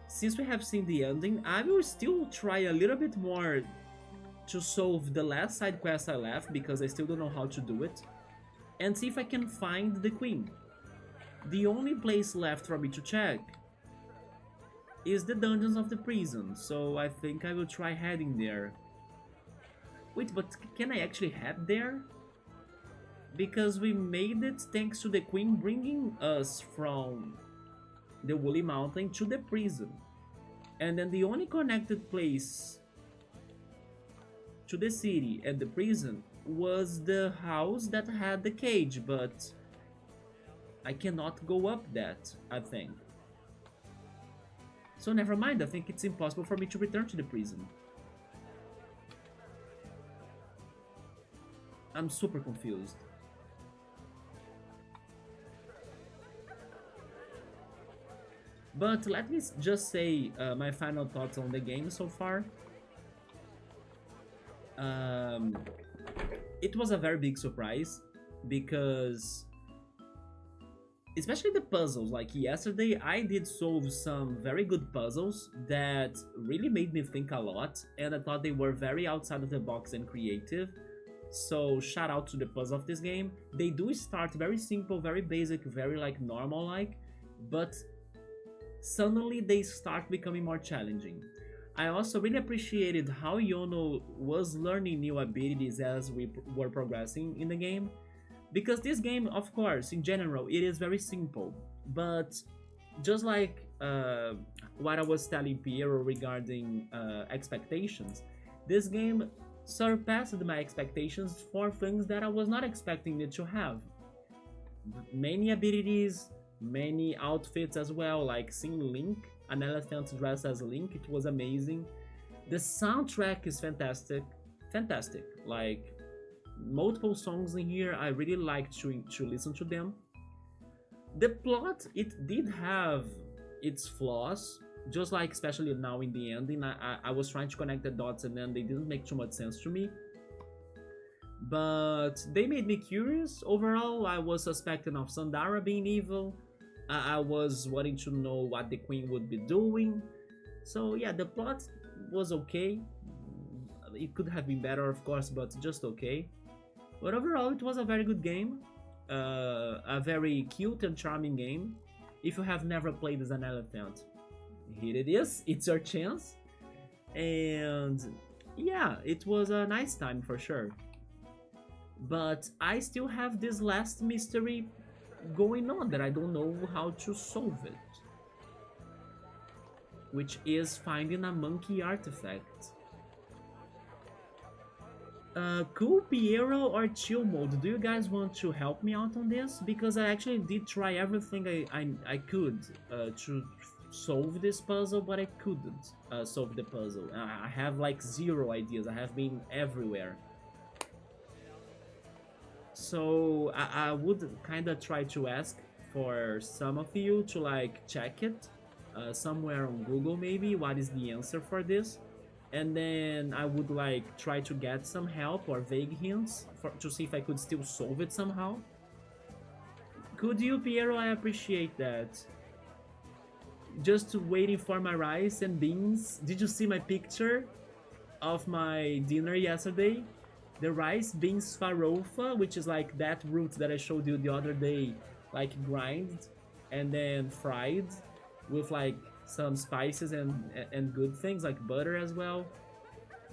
Since we have seen the ending, I will still try a little bit more to solve the last side quest I left because I still don't know how to do it, and see if I can find the queen. The only place left for me to check is the dungeons of the prison, so I think I will try heading there. Wait, but can I actually head there? Because we made it thanks to the queen bringing us from the Woolly Mountain to the prison. And then the only connected place to the city and the prison was the house that had the cage, but I cannot go up that, I think. So never mind, I think it's impossible for me to return to the prison. I'm super confused. But let me just say my final thoughts on the game so far. Um, it was a very big surprise because, especially the puzzles, like yesterday I did solve some very good puzzles that really made me think a lot, and I thought they were very outside of the box and creative. So shout out to the puzzle of this game. They do start very simple, very basic, very like normal like, but suddenly they start becoming more challenging. I also really appreciated how Yono was learning new abilities as we were progressing in the game, because this game, of course, in general, it is very simple, but just like what I was telling Piero regarding expectations, this game surpassed my expectations for things that I was not expecting it to have. Many abilities, many outfits as well, like seeing Link, an elephant dressed as Link, it was amazing. The soundtrack is fantastic, fantastic. Like multiple songs in here, I really liked to listen to them. The plot, it did have its flaws, just like especially now in the ending. I was trying to connect the dots and then they didn't make too much sense to me. But they made me curious. Overall, I was suspecting of Sandara being evil. I was wanting to know what the queen would be doing. So yeah, the plot was okay. It could have been better, of course, but just okay. But overall, it was a very good game. A very cute and charming game. If you have never played as an elephant, here it is. It's your chance. And yeah, it was a nice time for sure. But I still have this last mystery going on that I don't know how to solve it, which is finding a monkey artifact. Cool, Piero or chill mode, do you guys want to help me out on this? Because I actually did try everything I could to solve this puzzle, but I couldn't solve the puzzle. I have like zero ideas. I have been everywhere. So I would kind of try to ask for some of you to like check it somewhere on Google maybe what is the answer for this, and then I would like try to get some help or vague hints to see if I could still solve it somehow. Could you, Piero? I appreciate that. Just waiting for my rice and beans. Did you see my picture of my dinner yesterday? The rice, beans, farofa, which is like that root that I showed you the other day, like grind and then fried with like some spices and good things like butter as well.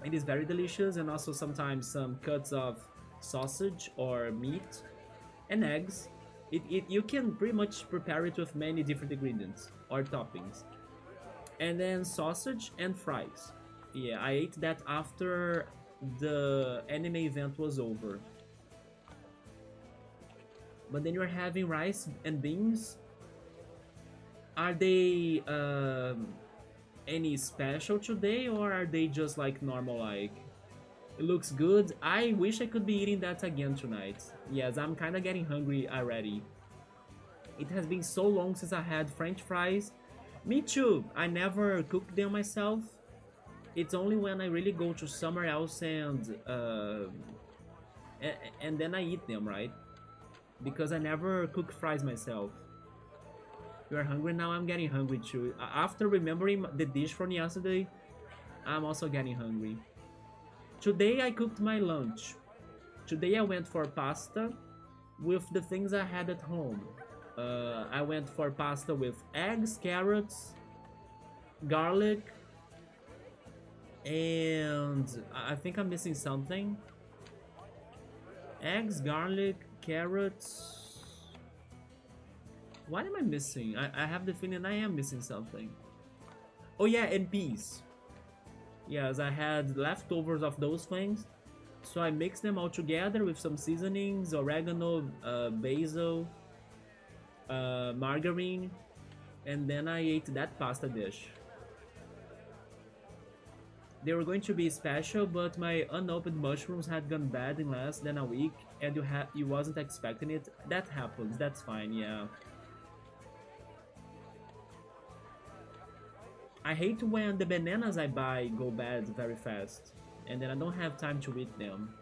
It is very delicious, and also sometimes some cuts of sausage or meat and eggs. You can pretty much prepare it with many different ingredients or toppings. And then sausage and fries. Yeah, I ate that after the anime event was over. But then you're having rice and beans. Are they any special today, or are they just like normal like? It looks good. I wish I could be eating that again tonight. Yes, I'm kind of getting hungry already. It has been so long since I had French fries. Me too. I never cooked them myself. It's only when I really go to somewhere else and then I eat them, right? Because I never cook fries myself. You are hungry now? I'm getting hungry too. After remembering the dish from yesterday, I'm also getting hungry. Today I cooked my lunch. Today I went for pasta with the things I had at home. I went for pasta with eggs, carrots, garlic, and I think I'm missing something. Eggs, garlic, carrots. What am I missing? I have the feeling I am missing something. Oh yeah, and peas. Yes, I had leftovers of those things. So I mixed them all together with some seasonings, oregano, basil, margarine, and then I ate that pasta dish. They were going to be special, but my unopened mushrooms had gone bad in less than a week, and you wasn't expecting it. That happens. That's fine. Yeah. I hate when the bananas I buy go bad very fast, and then I don't have time to eat them.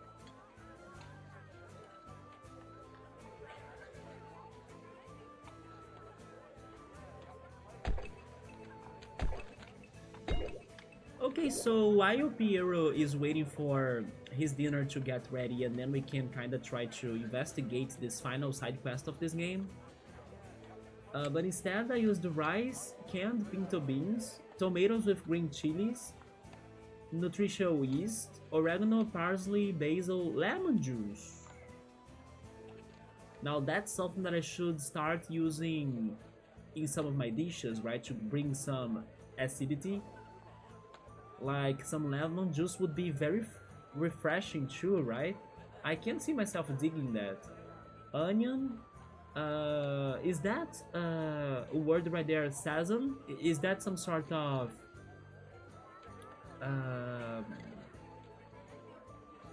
Okay, so while Piero is waiting for his dinner to get ready, and then we can kind of try to investigate this final side quest of this game. But instead, I used rice, canned pinto beans, tomatoes with green chilies, nutritional yeast, oregano, parsley, basil, lemon juice. Now that's something that I should start using in some of my dishes, right? To bring some acidity. Like some lemon juice would be very refreshing too, right? I can see myself digging that. Onion, is that a word right there, sazon? Is that some sort of um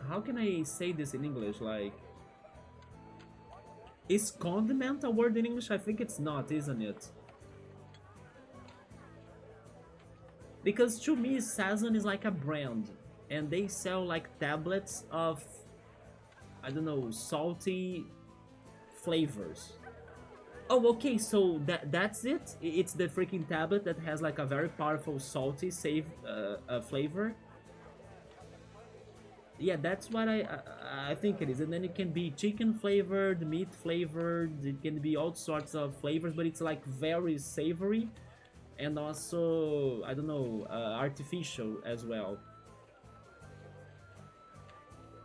how can I say this in English? Like, is condiment a word in English? I think it's not, isn't it? Because to me, Sazon is like a brand, and they sell like tablets of, I don't know, salty flavors. Oh, okay, so that's it. It's the freaking tablet that has like a very powerful salty save flavor. Yeah, that's what I think it is. And then it can be chicken flavored, meat flavored. It can be all sorts of flavors, but it's like very savory, and also, I don't know, artificial as well.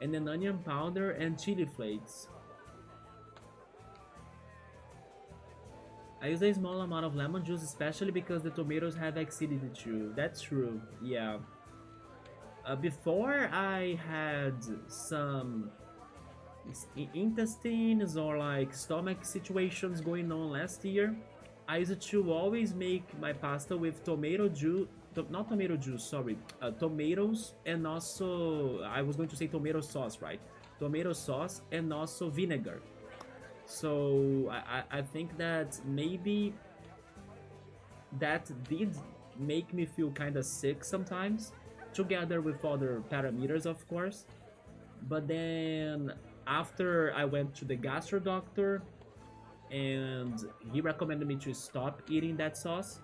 And then onion powder and chili flakes. I use a small amount of lemon juice, especially because the tomatoes have acidity too. That's true, yeah. Before I had some intestines or like stomach situations going on last year, I used to always make my pasta with tomato juice, not tomato juice, sorry, tomatoes, and also, I was going to say tomato sauce, right? Tomato sauce and also vinegar. So I think that maybe that did make me feel kind of sick sometimes, together with other parameters, of course. But then after I went to the gastro doctor and he recommended me to stop eating that sauce,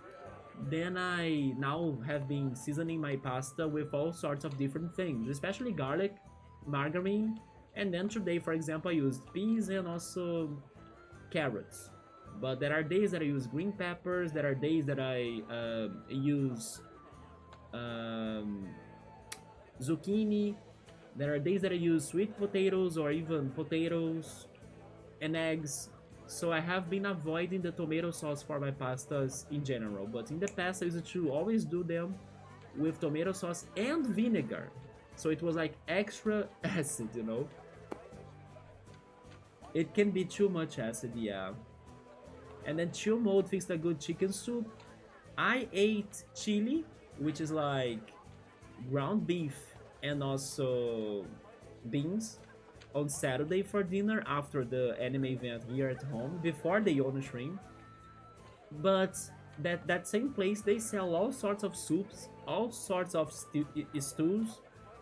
then I now have been seasoning my pasta with all sorts of different things, especially garlic, margarine, and then today, for example, I used peas and also carrots. But there are days that I use green peppers, there are days that I use um, zucchini, there are days that I use sweet potatoes or even potatoes and eggs. So I have been avoiding the tomato sauce for my pastas in general, but in the past I used to always do them with tomato sauce and vinegar. So it was like extra acid, you know? It can be too much acid, yeah. And then chill mode fixed a good chicken soup. I ate chili, which is like ground beef and also beans on Saturday for dinner after the anime event here at home before the Yono stream. But that same place, they sell all sorts of soups, all sorts of stews.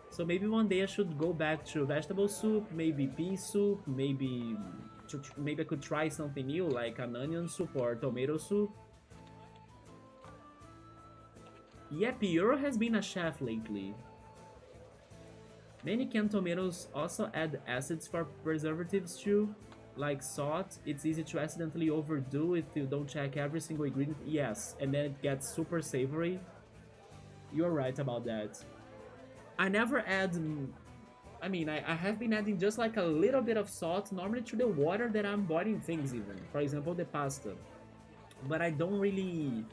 So maybe one day I should go back to vegetable soup, maybe pea soup, maybe I could try something new like an onion soup or tomato soup. Yeah, Piero has been a chef lately. Many canned tomatoes also add acids for preservatives too, like salt. It's easy to accidentally overdo if you don't check every single ingredient. Yes, and then it gets super savory. You're right about that. I never add. I mean, I have been adding just like a little bit of salt, normally to the water that I'm boiling things, even. For example, the pasta. But I don't really.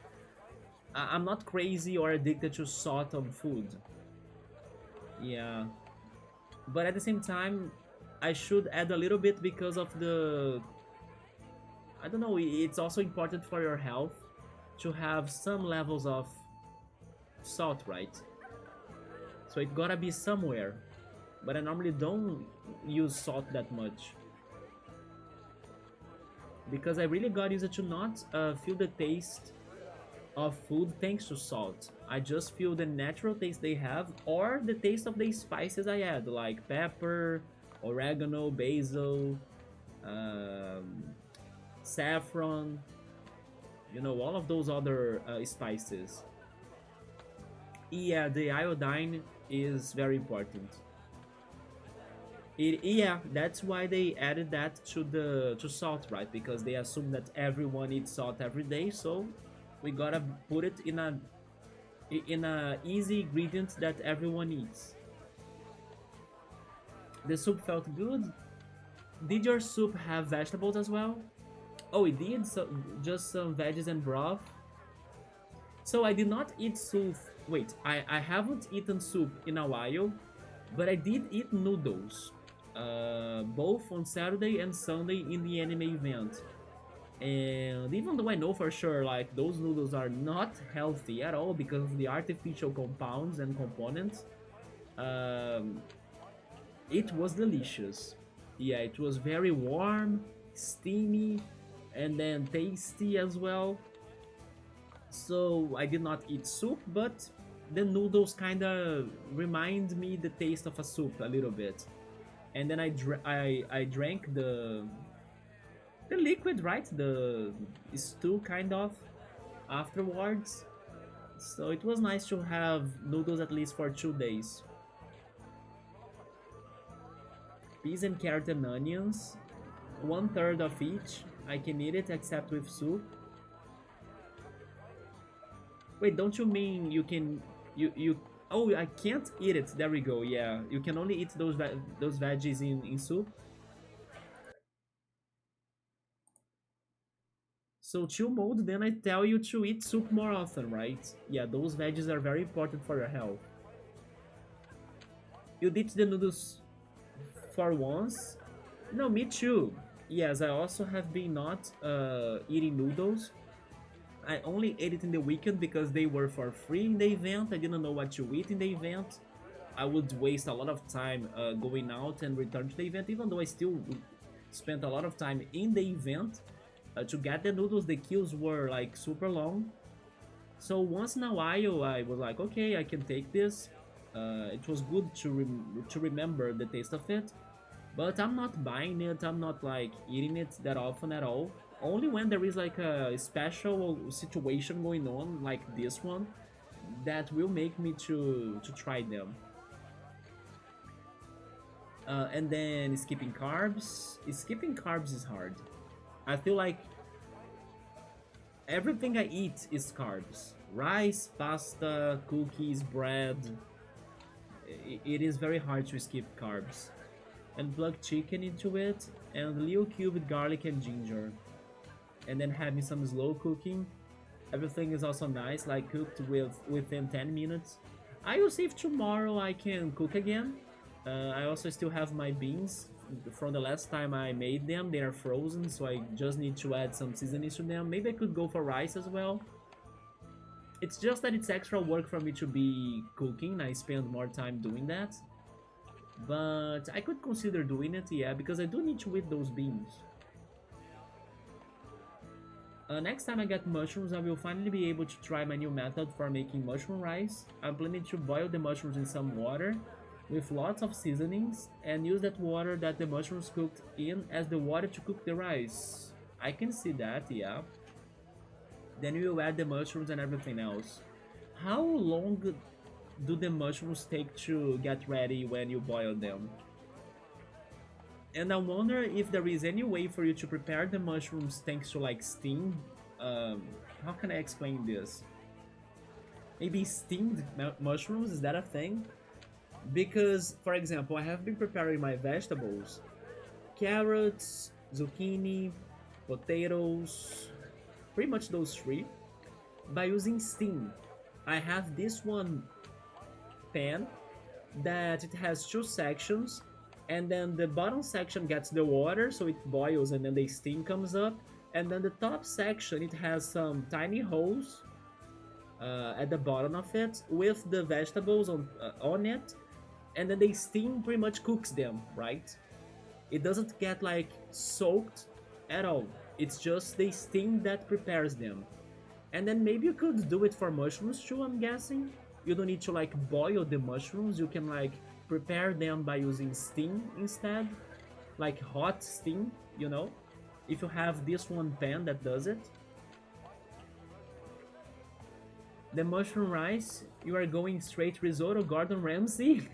I'm not crazy or addicted to salt on food. Yeah. But at the same time, I should add a little bit because of the. I don't know, it's also important for your health to have some levels of salt, right? So it gotta be somewhere. But I normally don't use salt that much. Because I really got used to not feel the taste of food thanks to salt. I just feel the natural taste they have or the taste of the spices I add, like pepper, oregano, basil, um, saffron, all of those other spices. Yeah, the iodine is very important. Yeah, that's why they added that to salt, right? Because they assume that everyone eats salt every day, so we gotta put it in a easy ingredient that everyone eats. The soup felt good. Did your soup have vegetables as well? Oh, it did. So just some veggies and broth. So I did not eat soup. Wait, I haven't eaten soup in a while, but I did eat noodles, both on Saturday and Sunday in the anime event. And even though I know for sure like those noodles are not healthy at all because of the artificial compounds and components, um, it was delicious. Yeah, it was very warm, steamy, and then tasty as well. So I did not eat soup, but the noodles kind of remind me the taste of a soup a little bit. And then I drank the liquid, right? The stew kind of afterwards. So it was nice to have noodles at least for 2 days. Peas and carrot and onions, 1/3 of each. I can eat it except with soup. Wait, don't you mean you can you? Oh, I can't eat it. There we go. Yeah, you can only eat those veggies in soup. So chill mode, then I tell you to eat soup more often, right? Yeah, those veggies are very important for your health. You ditch the noodles for once? No, me too. Yes, I also have been not eating noodles. I only ate it in the weekend because they were for free in the event. I didn't know what to eat in the event. I would waste a lot of time going out and return to the event, even though I still spent a lot of time in the event. To get the noodles, the queues were like super long. So once in a while, I was like, okay, I can take this. It was good to remember the taste of it, but I'm not buying it. I'm not like eating it that often at all. Only when there is like a special situation going on, like this one, that will make me to try them. And then skipping carbs. Skipping carbs is hard. I feel like everything I eat is carbs. Rice, pasta, cookies, bread. It is very hard to skip carbs. And plug chicken into it, and little cubed garlic and ginger. And then having some slow cooking. Everything is also nice, like cooked within 10 minutes. I will see if tomorrow I can cook again. I also still have my beans from the last time I made them. They are frozen, so I just need to add some seasonings to them. Maybe I could go for rice as well. It's just that it's extra work for me to be cooking. I spend more time doing that. But I could consider doing it, yeah, because I do need to eat those beans. Next time I get mushrooms, I will finally be able to try my new method for making mushroom rice. I'm planning to boil the mushrooms in some water with lots of seasonings and use that water that the mushrooms cooked in as the water to cook the rice. I can see that, yeah. Then we will add the mushrooms and everything else. How long do the mushrooms take to get ready when you boil them? And I wonder if there is any way for you to prepare the mushrooms thanks to like steam. Um, how can I explain this? Maybe steamed mushrooms, is that a thing? Because, for example, I have been preparing my vegetables, carrots, zucchini, potatoes, pretty much those three, by using steam. I have this one pan that it has two sections, and then the bottom section gets the water so it boils and then the steam comes up, and then the top section it has some tiny holes at the bottom of it with the vegetables on it, and then the steam pretty much cooks them, right? It doesn't get like soaked at all. It's just the steam that prepares them. And then maybe you could do it for mushrooms too, I'm guessing. You don't need to like boil the mushrooms, you can like prepare them by using steam instead, like hot steam, you know? If you have this one pan that does it. The mushroom rice, you are going straight risotto, Gordon Ramsay?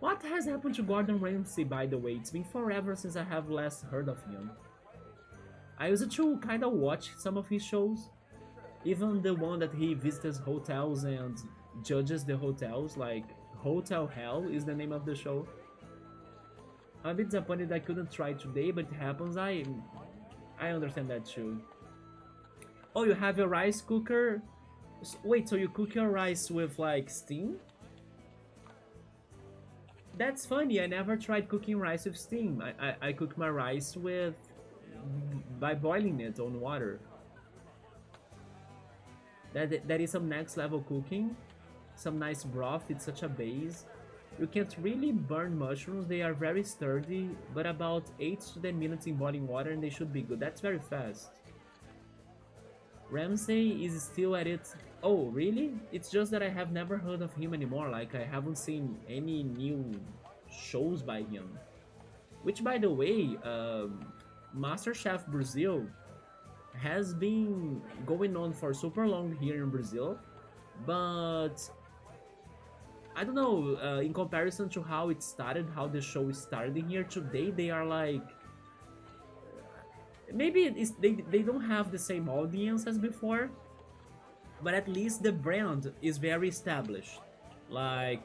What has happened to Gordon Ramsay, by the way? It's been forever since I have last heard of him. I used to kind of watch some of his shows, even the one that he visits hotels and judges the hotels, like Hotel Hell is the name of the show. I'm a bit disappointed I couldn't try today, but it happens. I understand that too. Oh, you have your rice cooker? Wait, so you cook your rice with like steam? That's funny. I never tried cooking rice with steam. I cook my rice with by boiling it on water. That is some next level cooking. Some nice broth. It's such a base. You can't really burn mushrooms. They are very sturdy, but about 8 to 10 minutes in boiling water and they should be good. That's very fast. Ramsay is still at it. Oh, really? It's just that I have never heard of him anymore. Like, I haven't seen any new shows by him. Which, by the way, MasterChef Brazil has been going on for super long here in Brazil, but I don't know, in comparison to how it started, how the show started in here today, they are like, maybe they don't have the same audience as before, but at least the brand is very established. Like,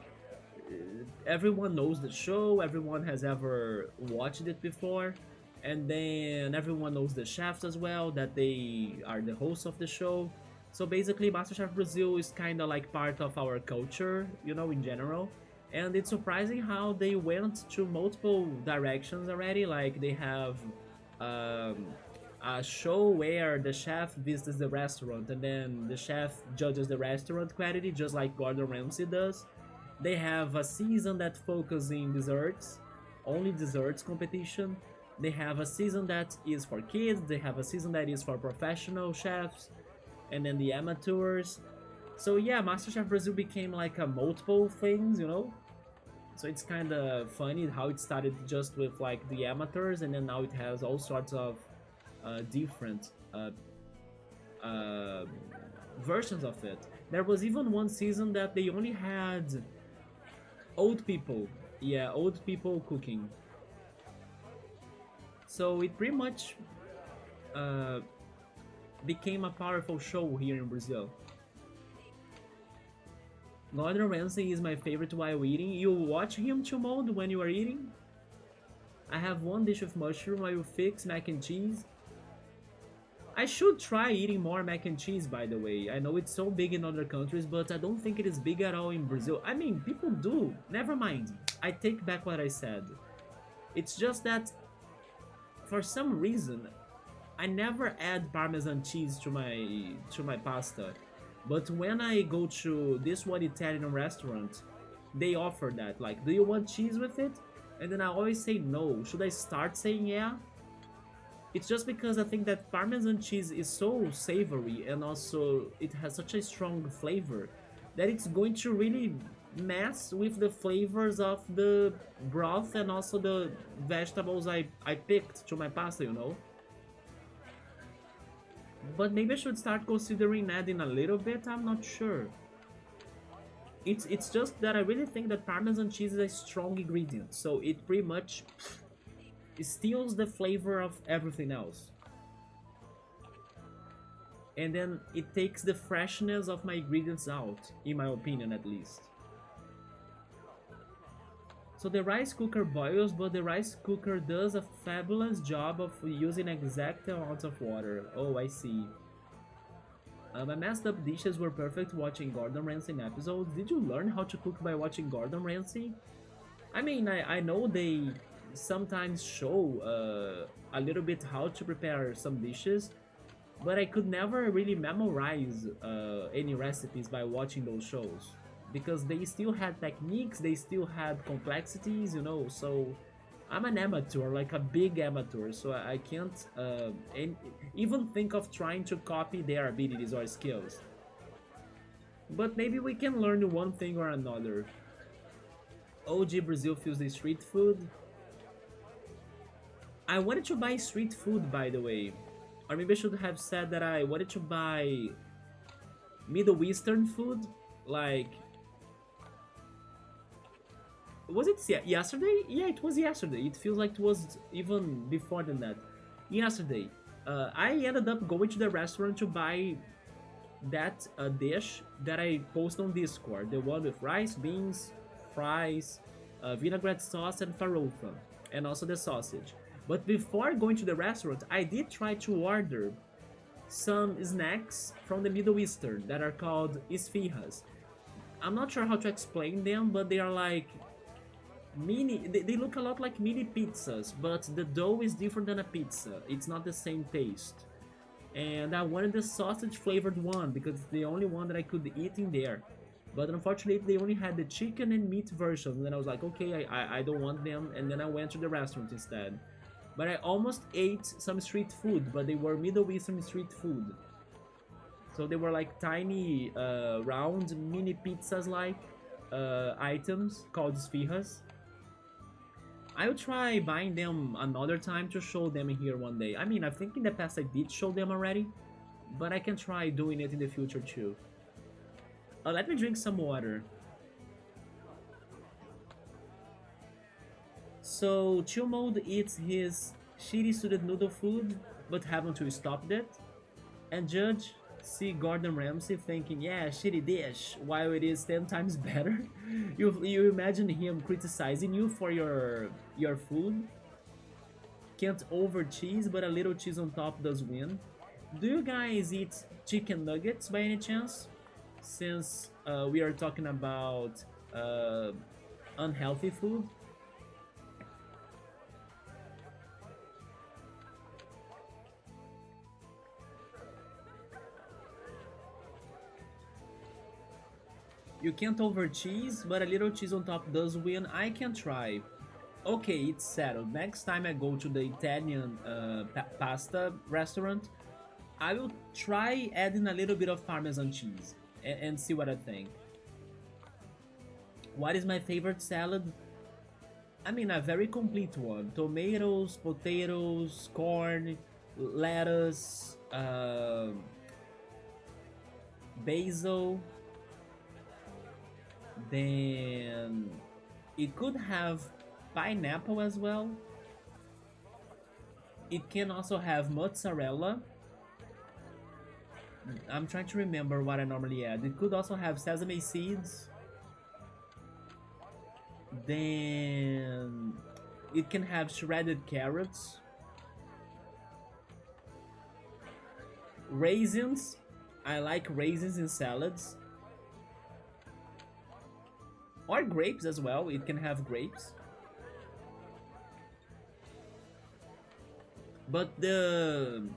everyone knows the show, everyone has ever watched it before, and then everyone knows the chefs as well, that they are the hosts of the show. So basically, MasterChef Brazil is kind of like part of our culture, you know, in general. And it's surprising how they went to multiple directions already. Like, they have um, a show where the chef visits the restaurant and then the chef judges the restaurant quality, just like Gordon Ramsay does. They have a season that focuses in desserts, only desserts competition. They have a season that is for kids. They have a season that is for professional chefs, and then the amateurs. So yeah, MasterChef Brazil became like a multiple things, you know. So it's kind of funny how it started just with like the amateurs, and then now it has all sorts of different uh, versions of it. There was even one season that they only had old people, yeah, old people cooking. So it pretty much uh, became a powerful show here in Brazil. Gordon Ramsay is my favorite while eating. You watch him to mold when you are eating? I have one dish of mushroom. I will fix mac and cheese. I should try eating more mac and cheese, by the way. I know it's so big in other countries, but I don't think it is big at all in Brazil. I mean, people do. Never mind. I take back what I said. It's just that, for some reason, I never add Parmesan cheese to my pasta. But when I go to this one Italian restaurant, they offer that. Like, do you want cheese with it? And then I always say no. Should I start saying yeah? It's just because I think that Parmesan cheese is so savory and also it has such a strong flavor that it's going to really mess with the flavors of the broth and also the vegetables I picked to my pasta, you know? But maybe I should start considering adding a little bit, I'm not sure. It's just that I really think that Parmesan cheese is a strong ingredient, so it pretty much steals the flavor of everything else. And then it takes the freshness of my ingredients out, in my opinion at least. So the rice cooker boils, but the rice cooker does a fabulous job of using exact amounts of water. Oh, I see. My messed up dishes were perfect watching Gordon Ramsay episodes. Did you learn how to cook by watching Gordon Ramsay? I mean, I know they sometimes show a little bit how to prepare some dishes, but I could never really memorize any recipes by watching those shows because they still had techniques, they still had complexities, you know, so I'm an amateur, like a big amateur, so I can't even think of trying to copy their abilities or skills. But maybe we can learn one thing or another. OG Brazil feels the street food. I wanted to buy street food, by the way. Or maybe I should have said that I wanted to buy Middle Eastern food. Like, was it yesterday? Yeah, it was yesterday. It feels like it was even before than that. Yesterday, I ended up going to the restaurant to buy that dish that I post on Discord. The one with rice, beans, fries, vinaigrette sauce, and farofa. And also the sausage. But before going to the restaurant, I did try to order some snacks from the Middle Eastern that are called esfihas. I'm not sure how to explain them, but they are like mini. They look a lot like mini pizzas, but the dough is different than a pizza. It's not the same taste. And I wanted the sausage flavored one because it's the only one that I could eat in there. But unfortunately, they only had the chicken and meat version. And then I was like, okay, I don't want them. And then I went to the restaurant instead. But I almost ate some street food, but they were Middle Eastern street food. So they were like tiny, round mini pizzas like items called esfihas. I'll try buying them another time to show them here one day. I mean, I think in the past I did show them already, but I can try doing it in the future too. Let me drink some water. So, Chill Mode eats his shitty student noodle food, but haven't to stop that. And Judge see Gordon Ramsay thinking, yeah, shitty dish, while it is 10 times better. You imagine him criticizing you for your food. Can't over cheese, but a little cheese on top does win. Do you guys eat chicken nuggets by any chance? Since we are talking about unhealthy food. You can't over cheese, but a little cheese on top does win. I can try. Okay, it's settled. Next time I go to the Italian pasta restaurant, I will try adding a little bit of Parmesan cheese and see what I think. What is my favorite salad? I mean, a very complete one. Tomatoes, potatoes, corn, lettuce, basil. Then it could have pineapple as well. It can also have mozzarella. I'm trying to remember what I normally add. It could also have sesame seeds. Then it can have shredded carrots, raisins. I like raisins in salads. Or grapes as well, it can have grapes. But the...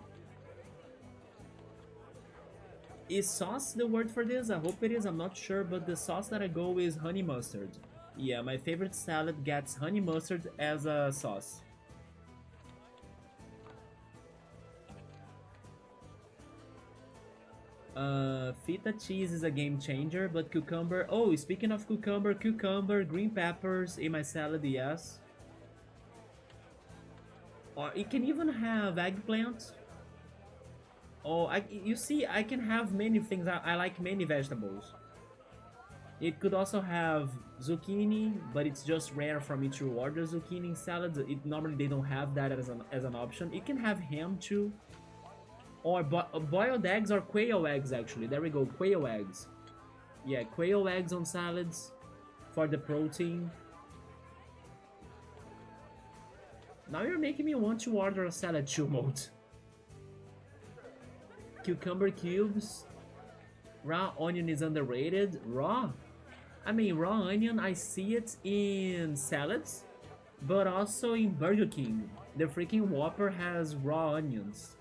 Is sauce the word for this? I hope it is, I'm not sure, but the sauce that I go is honey mustard. Yeah, my favorite salad gets honey mustard as a sauce. Feta cheese is a game changer, but cucumber... Oh, speaking of cucumber, green peppers in my salad, yes. Or it can even have eggplant. Oh, you see, I can have many things. I like many vegetables. It could also have zucchini, but it's just rare for me to order zucchini in salads. Normally they don't have that as an option. It can have ham too. Or boiled eggs or quail eggs, actually. There we go, quail eggs. Yeah, quail eggs on salads for the protein. Now you're making me want to order a salad Chill Mode. Cucumber cubes. Raw onion is underrated. Raw? I mean, raw onion, I see it in salads, but also in Burger King. The freaking Whopper has raw onions.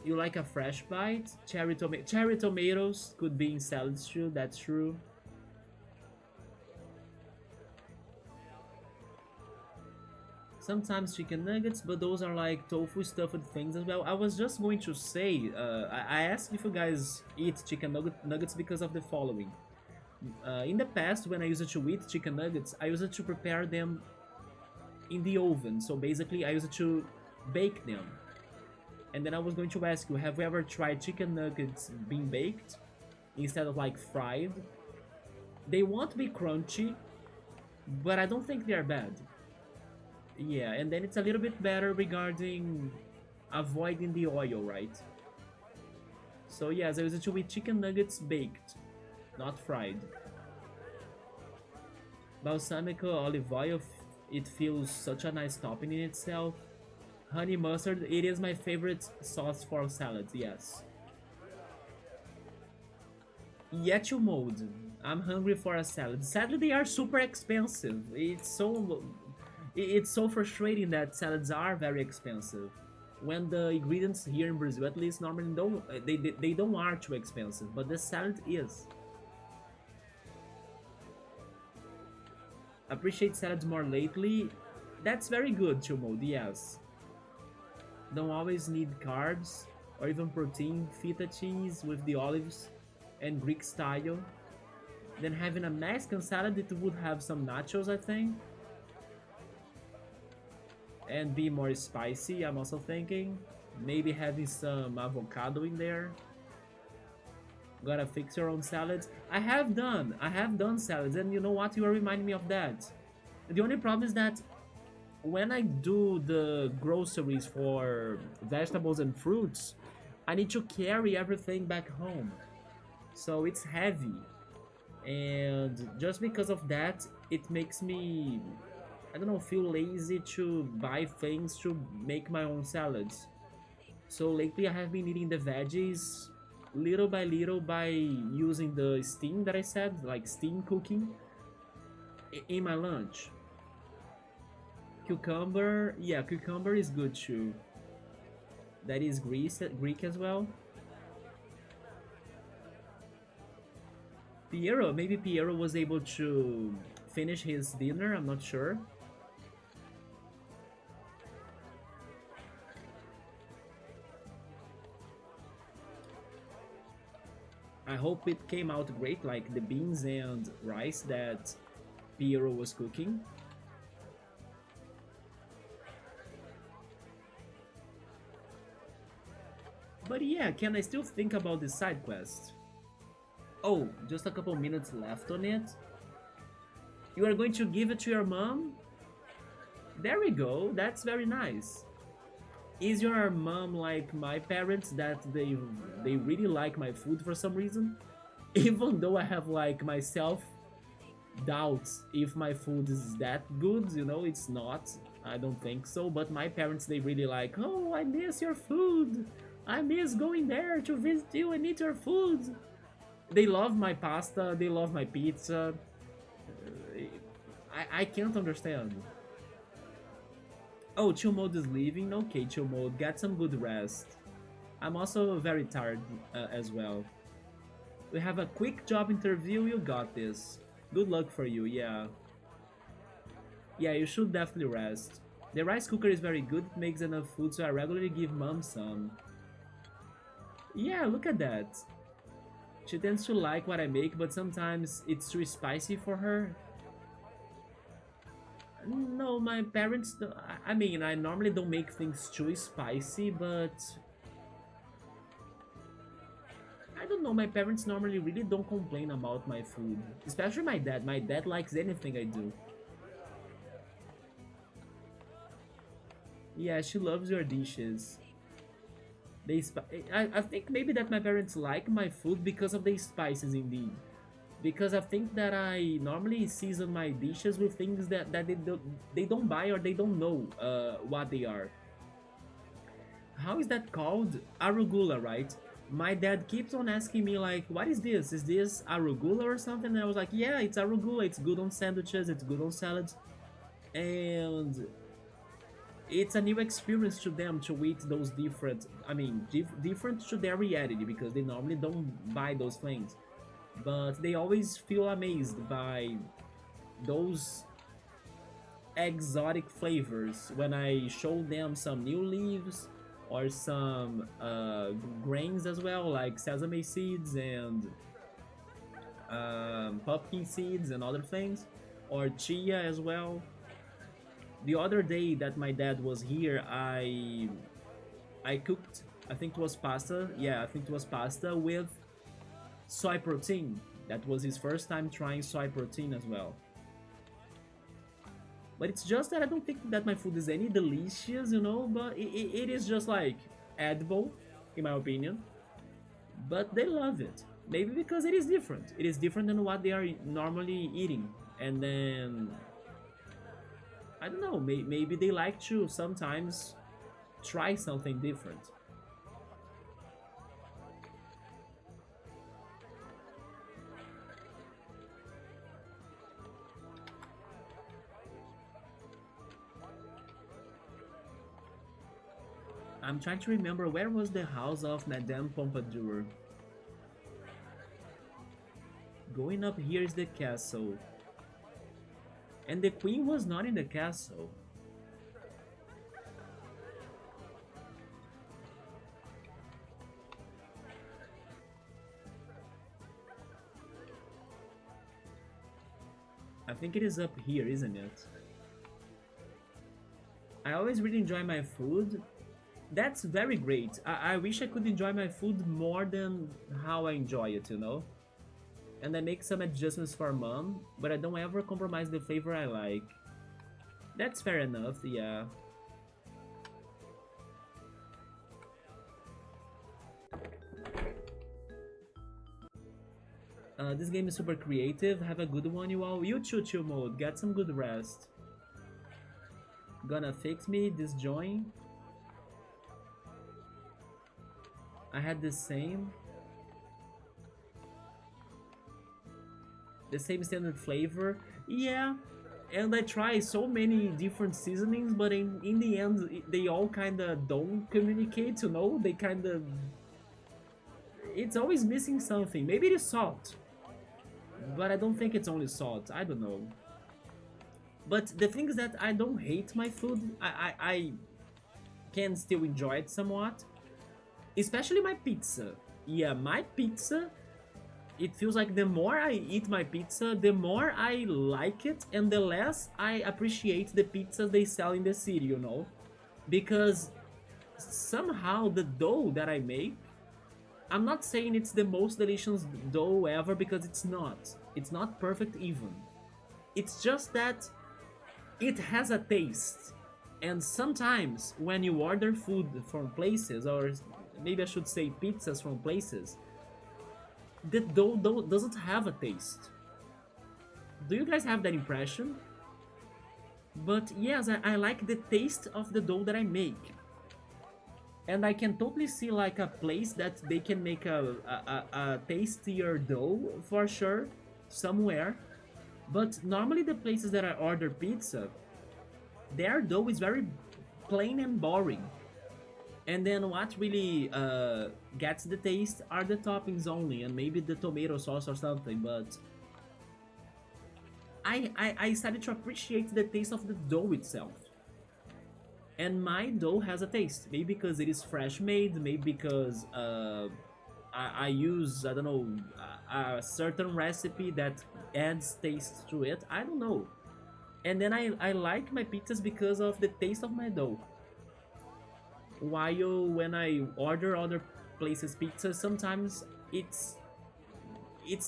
You like a fresh bite? Cherry tomatoes could be in salads too, that's true. Sometimes chicken nuggets, but those are like tofu stuffed things as well. I was just going to say, I asked if you guys eat nuggets because of the following. In the past, when I used to eat chicken nuggets, I used to prepare them in the oven. So basically, I used to bake them. And then I was going to ask you, have you ever tried chicken nuggets being baked instead of like fried? They won't be crunchy, but I don't think they are bad. Yeah, and then it's a little bit better regarding avoiding the oil, right? So yes, I used to eat chicken nuggets baked, not fried. Balsamic olive oil, it feels such a nice topping in itself. Honey mustard, it is my favorite sauce for salads, yes. Yet you mold. I'm hungry for a salad. Sadly, they are super expensive. It's so frustrating that salads are very expensive. When the ingredients here in Brazil, at least, normally don't they don't are too expensive, but the salad is. Appreciate salads more lately. That's very good, Chumod, yes. Don't always need carbs or even protein. Feta cheese with the olives and Greek style. Then having a Mexican salad, it would have some nachos, I think. And be more spicy, I'm also thinking. Maybe having some avocado in there. Gotta fix your own salads. I have done salads, and you know what? You are reminding me of that. The only problem is that when I do the groceries for vegetables and fruits, I need to carry everything back home. So it's heavy. And just because of that, it makes me, I don't know, feel lazy to buy things to make my own salads. So lately I have been eating the veggies little by little by using the steam that I said, like steam cooking in my lunch. Cucumber, yeah, cucumber is good too. That is Greek as well. Piero, maybe Piero was able to finish his dinner, I'm not sure. I hope it came out great, like the beans and rice that Piero was cooking. But yeah, can I still think about this side quest? Oh, just a couple minutes left on it. You are going to give it to your mom? There we go, that's very nice. Is your mom like my parents that they really like my food for some reason? Even though I have like myself doubts if my food is that good, you know, it's not. I don't think so, but my parents they really like, "Oh, I miss your food. I miss going there to visit you and eat your food." They love my pasta, they love my pizza. I can't understand. Oh, chill mode is leaving. Okay, chill mode, get some good rest. I'm also very tired as well. We have a quick job interview, you got this. Good luck for you, yeah. Yeah, you should definitely rest. The rice cooker is very good, it makes enough food so I regularly give mom some. Yeah, look at that. She tends to like what I make, but sometimes it's too spicy for her. No, my parents, I mean, I normally don't make things too spicy, but I don't know, my parents normally really don't complain about my food. Especially my dad. My dad likes anything I do. Yeah, she loves your dishes. I think maybe that my parents like my food because of the spices indeed. Because I think that I normally season my dishes with things that they don't buy or they don't know what they are. How is that called? Arugula, right? My dad keeps on asking me like, what is this? Is this arugula or something? And I was like, yeah, it's arugula. It's good on sandwiches. It's good on salads. And it's a new experience to them to eat those different, I mean, different to their reality because they normally don't buy those things. But they always feel amazed by those exotic flavors when I show them some new leaves or some grains as well, like sesame seeds and pumpkin seeds and other things, or chia as well. The other day that my dad was here, I cooked. I think it was pasta. Yeah, I think it was pasta with soy protein. That was his first time trying soy protein as well. But it's just that I don't think that my food is any delicious, you know. But it is just like edible, in my opinion. But they love it. Maybe because it is different. It is different than what they are normally eating. And then I don't know. Maybe they like to sometimes try something different. I'm trying to remember where was the house of Madame Pompadour. Going up here is the castle. And the queen was not in the castle. I think it is up here, isn't it? I always really enjoy my food. That's very great. I wish I could enjoy my food more than how I enjoy it, you know? And I make some adjustments for mom, but I don't ever compromise the flavor I like. That's fair enough, yeah. This game is super creative. Have a good one, you all. You too, chill mode. Get some good rest. Gonna fix me, disjoin. I had the same standard flavor. Yeah, and I try so many different seasonings, but in the end, they all kind of don't communicate, you know? They kind of... It's always missing something. Maybe it is salt, but I don't think it's only salt. I don't know. But the thing is that I don't hate my food. I can still enjoy it somewhat. Especially my pizza. Yeah, my pizza, it feels like the more I eat my pizza, the more I like it and the less I appreciate the pizzas they sell in the city, you know? Because somehow the dough that I make, I'm not saying it's the most delicious dough ever because it's not. It's not perfect even. It's just that it has a taste. And sometimes when you order food from places, or maybe I should say pizzas from places, the dough doesn't have a taste. Do you guys have that impression? But yes, I like the taste of the dough that I make. And I can totally see like a place that they can make a tastier dough for sure, somewhere. But normally the places that I order pizza, their dough is very plain and boring. And then what really gets the taste are the toppings only, and maybe the tomato sauce or something, but I started to appreciate the taste of the dough itself. And my dough has a taste, maybe because it is fresh made, maybe because I use, I don't know, a certain recipe that adds taste to it, I don't know. And then I like my pizzas because of the taste of my dough. While when I order other places pizza, sometimes it's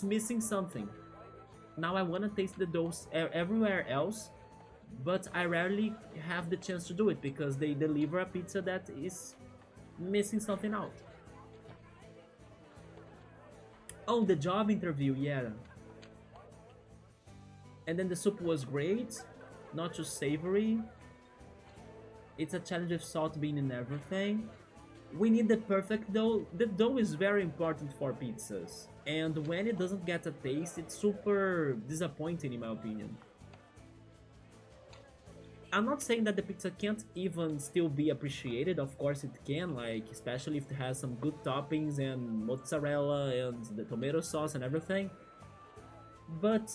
missing something. Now I wanna taste the doughs everywhere else, but I rarely have the chance to do it because they deliver a pizza that is missing something out. Oh, the job interview, yeah. And then the soup was great, not too savory. It's a challenge of salt being in everything. We need the perfect dough. The dough is very important for pizzas. And when it doesn't get a taste, it's super disappointing in my opinion. I'm not saying that the pizza can't even still be appreciated, of course it can, like, especially if it has some good toppings and mozzarella and the tomato sauce and everything. But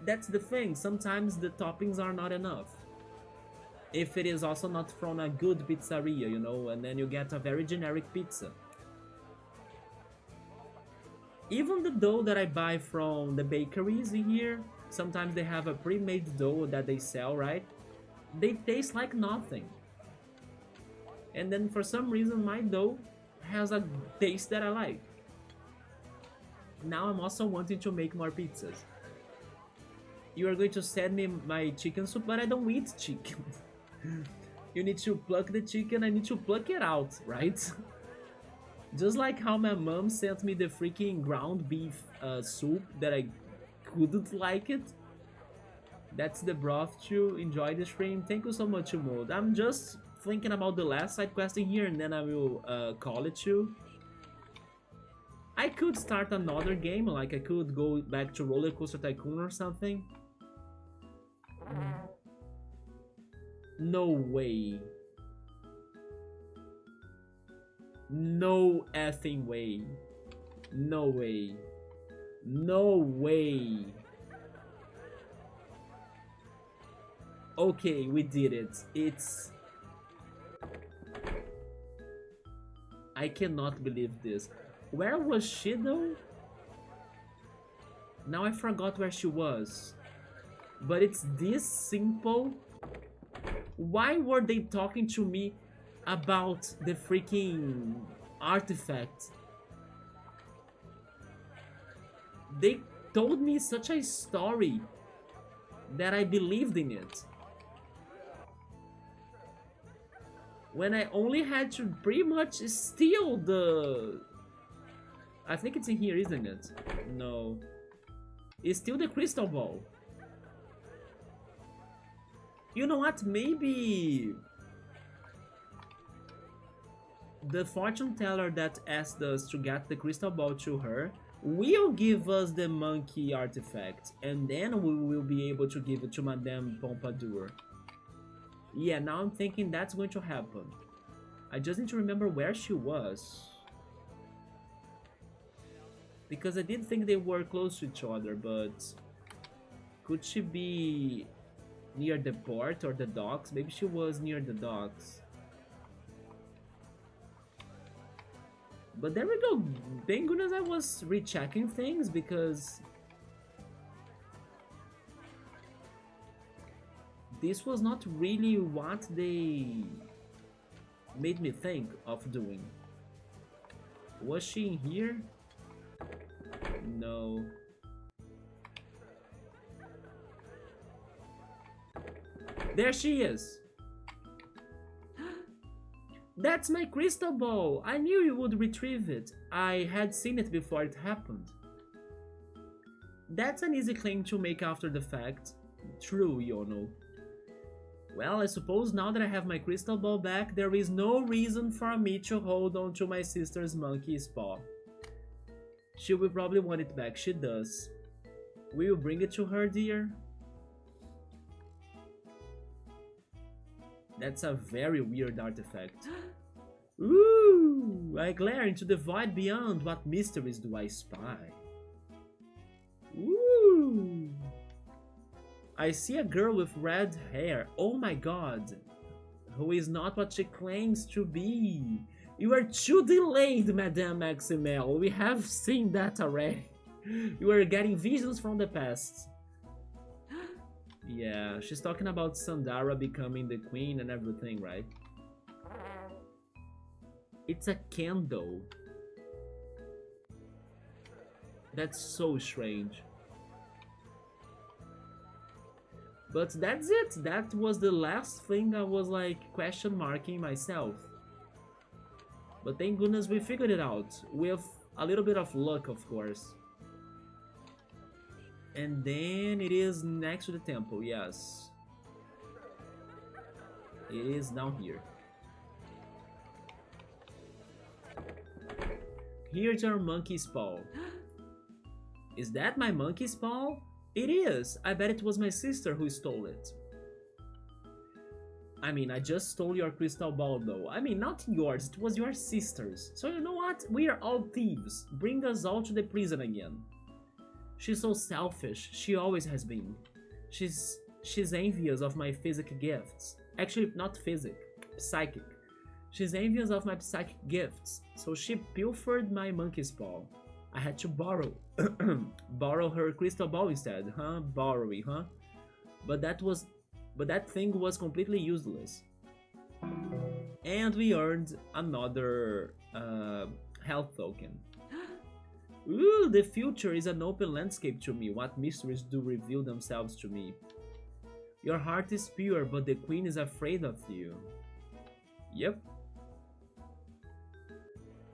That's the thing, sometimes the toppings are not enough. If it is also not from a good pizzeria, you know, and then you get a very generic pizza. Even the dough that I buy from the bakeries in here, sometimes they have a pre-made dough that they sell, right? They taste like nothing. And then for some reason my dough has a taste that I like. Now I'm also wanting to make more pizzas. You are going to send me my chicken soup, but I don't eat chicken. You need to pluck the chicken, I need to pluck it out, right? Just like how my mom sent me the freaking ground beef soup that I couldn't like it. That's the broth to enjoy the stream. Thank you so much, Mode. I'm just thinking about the last side quest in here and then I will call it you. I could start another game, like I could go back to Roller Coaster Tycoon or something. No way. No effing way. No way. No way. Okay, we did it. It's... I cannot believe this. Where was she though? Now I forgot where she was. But it's this simple. Why were they talking to me about the freaking artifact? They told me such a story that I believed in it. When I only had to pretty much steal the... I think it's in here, isn't it? No. It's still the crystal ball. You know what? Maybe the fortune teller that asked us to get the crystal ball to her will give us the monkey artifact, and then we will be able to give it to Madame Pompadour. Yeah, now I'm thinking that's going to happen. I just need to remember where she was. Because I did think they were close to each other, but... Could she be near the port or the docks? Maybe she was near the docks. But there we go. Thank goodness I was rechecking things because... This was not really what they made me think of doing. Was she in here? No. There she is. That's my crystal ball. I knew you would retrieve it. I had seen it before it happened. That's an easy claim to make after the fact. True, Yono. Well, I suppose now that I have my crystal ball back, there is no reason for me to hold on to my sister's monkey's paw. She will probably want it back, she does. Will you bring it to her, dear? That's a very weird artifact. Ooh, I glare into the void beyond. What mysteries do I spy? Ooh. I see a girl with red hair. Oh my god. Who is not what she claims to be. You are too delayed, Madame Maximel. We have seen that already. You are getting visions from the past. Yeah, she's talking about Sandara becoming the queen and everything, right? It's a candle. That's so strange. But that's it. That was the last thing I was like question marking myself. But thank goodness we figured it out. With a little bit of luck, of course. And then it is next to the temple, yes. It is down here. Here's our monkey's paw. Is that my monkey's paw? It is. I bet it was my sister who stole it. I mean, I just stole your crystal ball though. I mean, not yours, it was your sister's. So you know what? We are all thieves. Bring us all to the prison again. She's so selfish. She always has been. She's envious of my physic gifts. Actually, not physic, psychic. She's envious of my psychic gifts, so she pilfered my monkey's paw. I had to borrow borrow her crystal ball instead, huh? Borrowing, huh? But that thing was completely useless. And we earned another health token. Ooh, the future is an open landscape to me. What mysteries do reveal themselves to me? Your heart is pure, but the queen is afraid of you. Yep.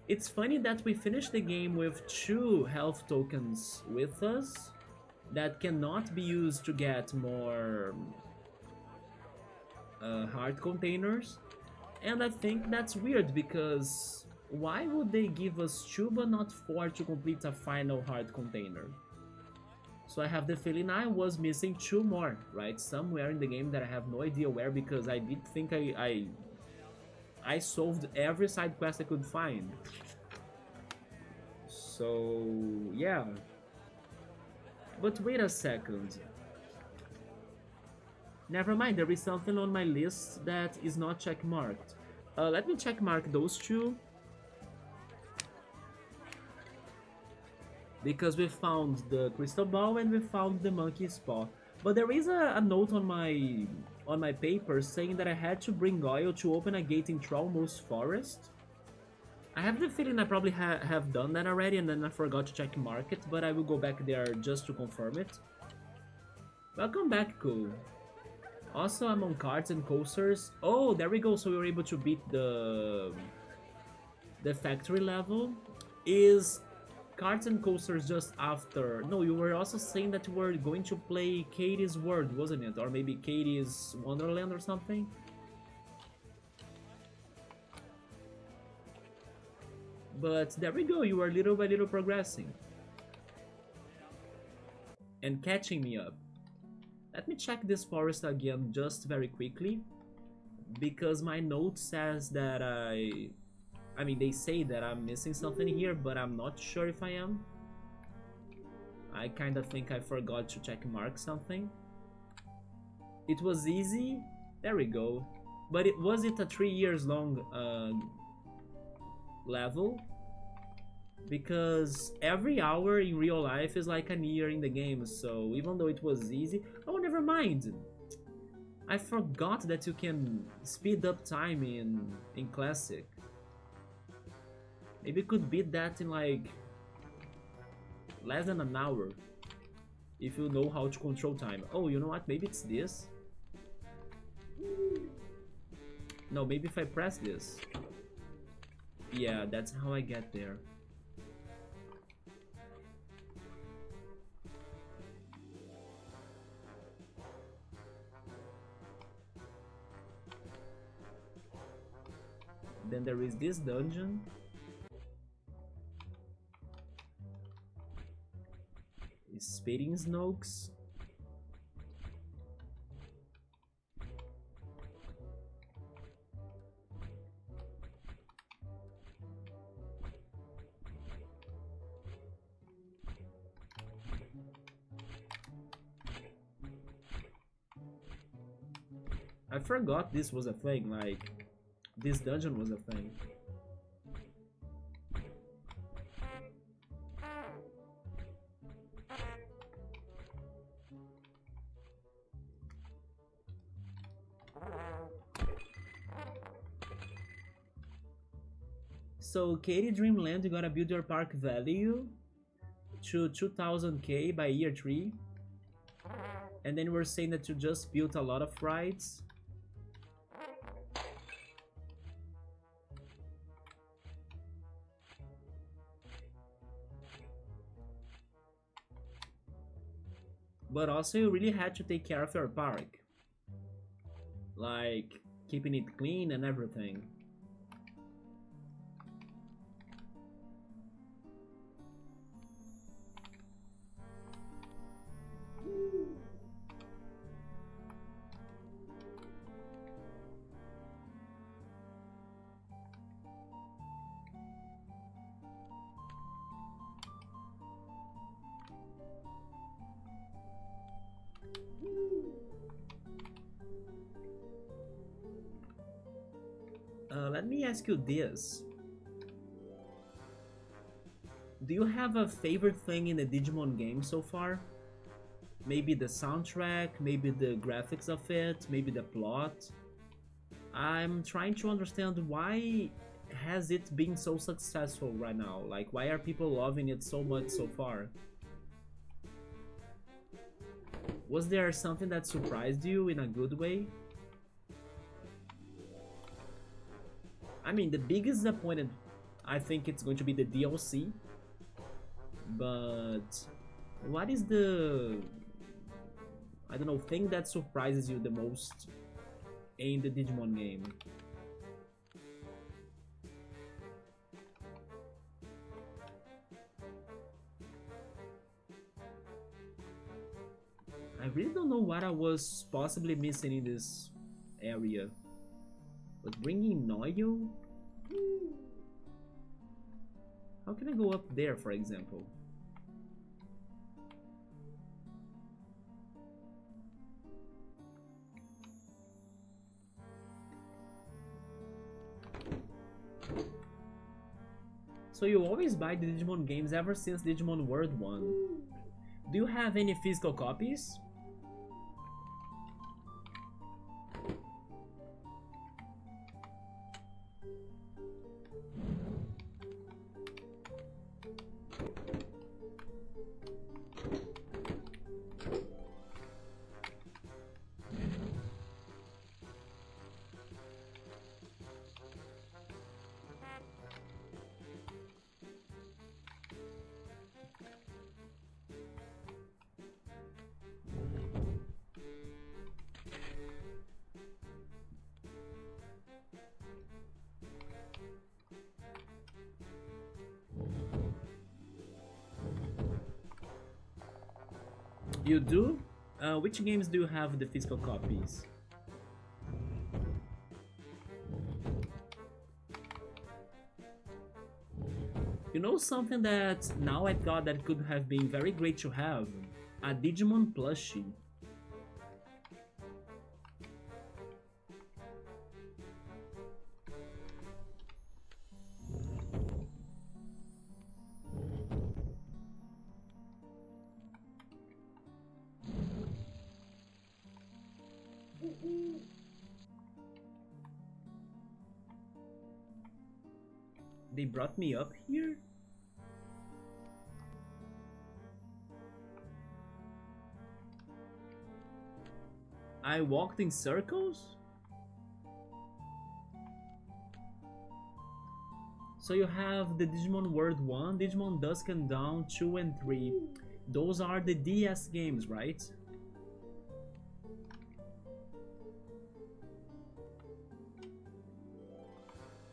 It's funny that we finished the game with 2 health tokens with us that cannot be used to get more heart containers. And I think that's weird because why would they give us 2 but not 4 to complete a final heart container? So I have the feeling I was missing 2 more, right? Somewhere in the game that I have no idea where, because I did think I solved every side quest I could find. So yeah. But wait a second. Never mind, there is something on my list that is not checkmarked. Let me checkmark those 2. Because we found the crystal ball and we found the monkey's paw. But there is a note on my paper saying that I had to bring oil to open a gate in Trollmoss Forest. I have the feeling I probably have done that already and then I forgot to check market, but I will go back there just to confirm it. Welcome back, cool. Also, I'm on cards and coasters. Oh, there we go, so we were able to beat the factory level. Is cards and coasters just after? No, you were also saying that you were going to play Katie's World, wasn't it? Or maybe Katie's Wonderland or something? But there we go, you are little by little progressing. And catching me up. Let me check this forest again just very quickly. Because my note says that I mean, they say that I'm missing something here, but I'm not sure if I am. I kind of think I forgot to check mark something. It was easy. There we go. But was it a 3 years long level? Because every hour in real life is like an year in the game, so even though it was easy... Oh, never mind! I forgot that you can speed up time in Classic. Maybe you could beat that in like less than an hour if you know how to control time. Oh, you know what? Maybe it's this. No, maybe if I press this. Yeah, that's how I get there. Then there is this dungeon. Spitting Snokes. I forgot this was a thing, like, this dungeon was a thing. So, Katie Dreamland, you gotta build your park value to 2000k by year 3. And then we're saying that you just built a lot of rides. But also you really had to take care of your park. Like, keeping it clean and everything. Let me ask you this. Do you have a favorite thing in the Digimon game so far? Maybe the soundtrack, maybe the graphics of it, maybe the plot? I'm trying to understand why has it been so successful right now? Like, why are people loving it so much so far? Was there something that surprised you in a good way? I mean, the biggest disappointment, I think it's going to be the DLC. But what is the, I don't know, thing that surprises you the most in the Digimon game? I really don't know what I was possibly missing in this area. But bringing Noyo? How can I go up there, for example? So you always buy the Digimon games ever since Digimon World 1. Do you have any physical copies? You do? Which games do you have the physical copies? You know something that now I thought that could have been very great to have? A Digimon plushie. They brought me up here? I walked in circles? So you have the Digimon World 1, Digimon Dusk and Dawn 2 and 3. Those are the DS games, right?